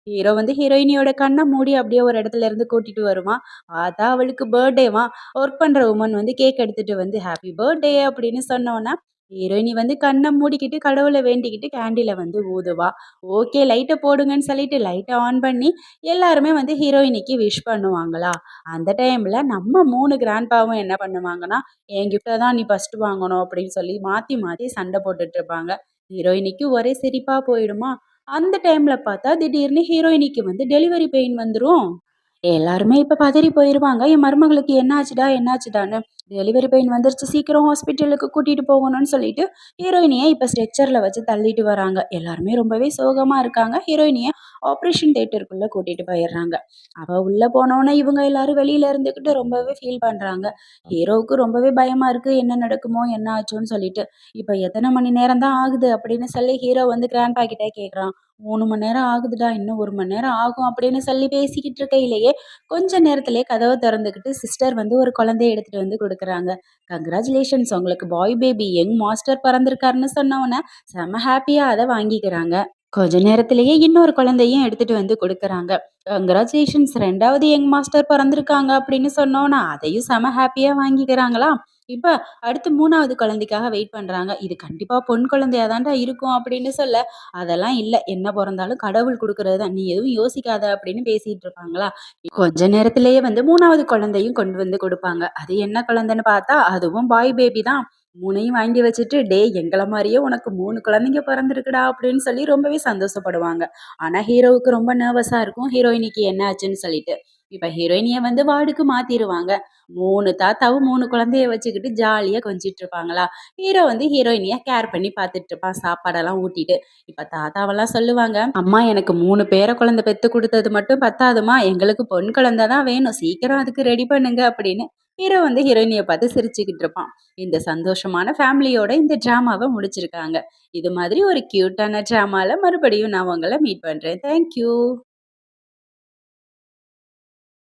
ஹீரோ வந்து ஹீரோயினியோட கண்ண மூடி அப்படியே ஒரு இடத்துல இருந்து கூட்டிட்டு வருவான். பார்த்தா அவளுக்கு பர்த்டேவாம். ஒர்க் பண்ற வுமன் வந்து கேக் எடுத்துட்டு வந்து ஹாப்பி பர்த்டே அப்படின்னு சொன்னோன, ஹீரோயினி வந்து கண்ண மூடிக்கிட்டு கடவுள வேண்டிக்கிட்டு கேண்டில வந்து ஊதுவா. ஓகே, லைட்ட போடுங்கன்னு சொல்லிட்டு லைட்ட ஆன் பண்ணி எல்லாருமே வந்து ஹீரோயினிக்கு விஷ் பண்ணுவாங்களா. அந்த டைம்ல நம்ம 3 கிராண்ட்பாவும் என்ன பண்ணுவாங்கன்னா, "என் கிஃப்ட்ட தான் நீ ஃபர்ஸ்ட் வாங்கணும்" அப்படின்னு சொல்லி மாத்தி மாத்தி சண்டை போட்டுட்டு இருப்பாங்க. ஹீரோயினிக்கு ஒரே சிரிப்பா போயிடுமா. அந்த டைம்ல பார்த்தா திடீர்னு ஹீரோயினிக்கு வந்து டெலிவரி பெயின் வந்துரும். எல்லாருமே இப்ப பதறி போயிருவாங்க. என் மருமகளுக்கு என்னாச்சுடா? என்னாச்சுடான்னு. டெலிவரி பெயின் வந்துருச்சு. சீக்கிரம் ஹாஸ்பிட்டலுக்கு கூட்டிட்டு போகணும்னு சொல்லிட்டு, ஹீரோயினிய இப்ப ஸ்ட்ரெச்சர்ல வச்சு தள்ளிட்டு வராங்க. எல்லாருமே ரொம்பவே சோகமா இருக்காங்க. ஹீரோயினிய ஆப்ரேஷன் தியேட்டருக்குள்ள கூட்டிட்டு போயிர்றாங்க. அவ உள்ள போனோனே இவங்க எல்லாரும் வெளியில இருந்துகிட்டு ரொம்பவே ஃபீல் பண்றாங்க. ஹீரோவுக்கு ரொம்பவே பயமா இருக்கு. என்ன நடக்குமோ? என்ன ஆச்சோன்னு சொல்லிட்டு. இப்ப எத்தன மணி நேரம் தான் ஆகுது? அப்படின்னு சொல்லி ஹீரோ வந்து கிராண்ட்பா கிட்ட கேட்குறான். 3 மணி நேரம் ஆகுதுடா. இன்னும் 1 மணி நேரம் ஆகும் அப்படின்னு சொல்லி பேசிக்கிட்டு இருக்கையிலேயே கொஞ்ச நேரத்திலேயே கதவ திறந்துக்கிட்டு சிஸ்டர் வந்து ஒரு குழந்தைய எடுத்துட்டு வந்து குடுக்குறாங்க. கங்ராச்சுலேஷன்ஸ், உங்களுக்கு பாய் பேபி யங் மாஸ்டர் பிறந்திருக்காருன்னு சொன்ன உடனே செம்ம ஹாப்பியா அத வாங்கிக்கிறாங்க. கொஞ்ச நேரத்திலேயே இன்னொரு குழந்தையும் எடுத்துட்டு வந்து குடுக்குறாங்க. கங்ராச்சுலேஷன்ஸ், 2வது யங் மாஸ்டர் பிறந்திருக்காங்க அப்படின்னு சொன்னோன அதையும் செம ஹாப்பியா வாங்கிக்கிறாங்களா. இப்ப அடுத்து 3வது குழந்தைக்காக வெயிட் பண்றாங்க. இது கண்டிப்பா பொண் குழந்தையா தான்டா இருக்கும் அப்படின்னு சொல்ல, அதெல்லாம் இல்ல, என்ன பொறந்தாலும் கடவுள் குடுக்குறது தான். நீ எதுவும் யோசிக்காத அப்படின்னு பேசிட்டு இருப்பாங்களா. கொஞ்ச நேரத்திலேயே வந்து 3வது குழந்தையும் கொண்டு வந்து குடுப்பாங்க. அது என்ன குழந்தைன்னு பார்த்தா, அதுவும் பாய் பேபி தான். 3யும் வாங்கி வச்சுட்டு, "டேய், எங்கள மாரியே உனக்கு 3 குழந்தைங்க பொறந்திருக்குடா" அப்படின்னு சொல்லி ரொம்பவே சந்தோஷப்படுவாங்க. ஆனா ஹீரோவுக்கு ரொம்ப நர்வஸா இருக்கும். ஹீரோயினிக்கு என்ன ஆச்சுன்னு சொல்லிட்டு. இப்ப ஹீரோயினிய வந்து வார்டுக்கு மாத்திருவாங்க. 3 தாத்தாவும் 3 குழந்தைய வச்சுக்கிட்டு ஜாலியா கொஞ்சிட்டு இருப்பாங்களா. ஹீரோ வந்து ஹீரோயினிய கேர் பண்ணி பார்த்துட்டு இருப்பான். சாப்பாடெல்லாம் ஊட்டிட்டு. இப்ப தாத்தாவெல்லாம் சொல்லுவாங்க, "அம்மா, எனக்கு 3 பேர குழந்தை பெத்து குடுத்தது மட்டும் பத்தாதும்மா. எங்களுக்கு பொண் குழந்தை தான் வேணும். சீக்கிரம் அதுக்கு ரெடி பண்ணுங்க" அப்படின்னு ஹீரோ வந்து ஹீரோயினிய பார்த்து சிரிச்சுக்கிட்டு இருப்பான். இந்த சந்தோஷமான ஃபேமிலியோட இந்த ட்ராமாவ முடிச்சிருக்காங்க. இது மாதிரி ஒரு கியூட்டான ட்ராமால மறுபடியும் நான் உங்கள மீட் பண்றேன். Thank you.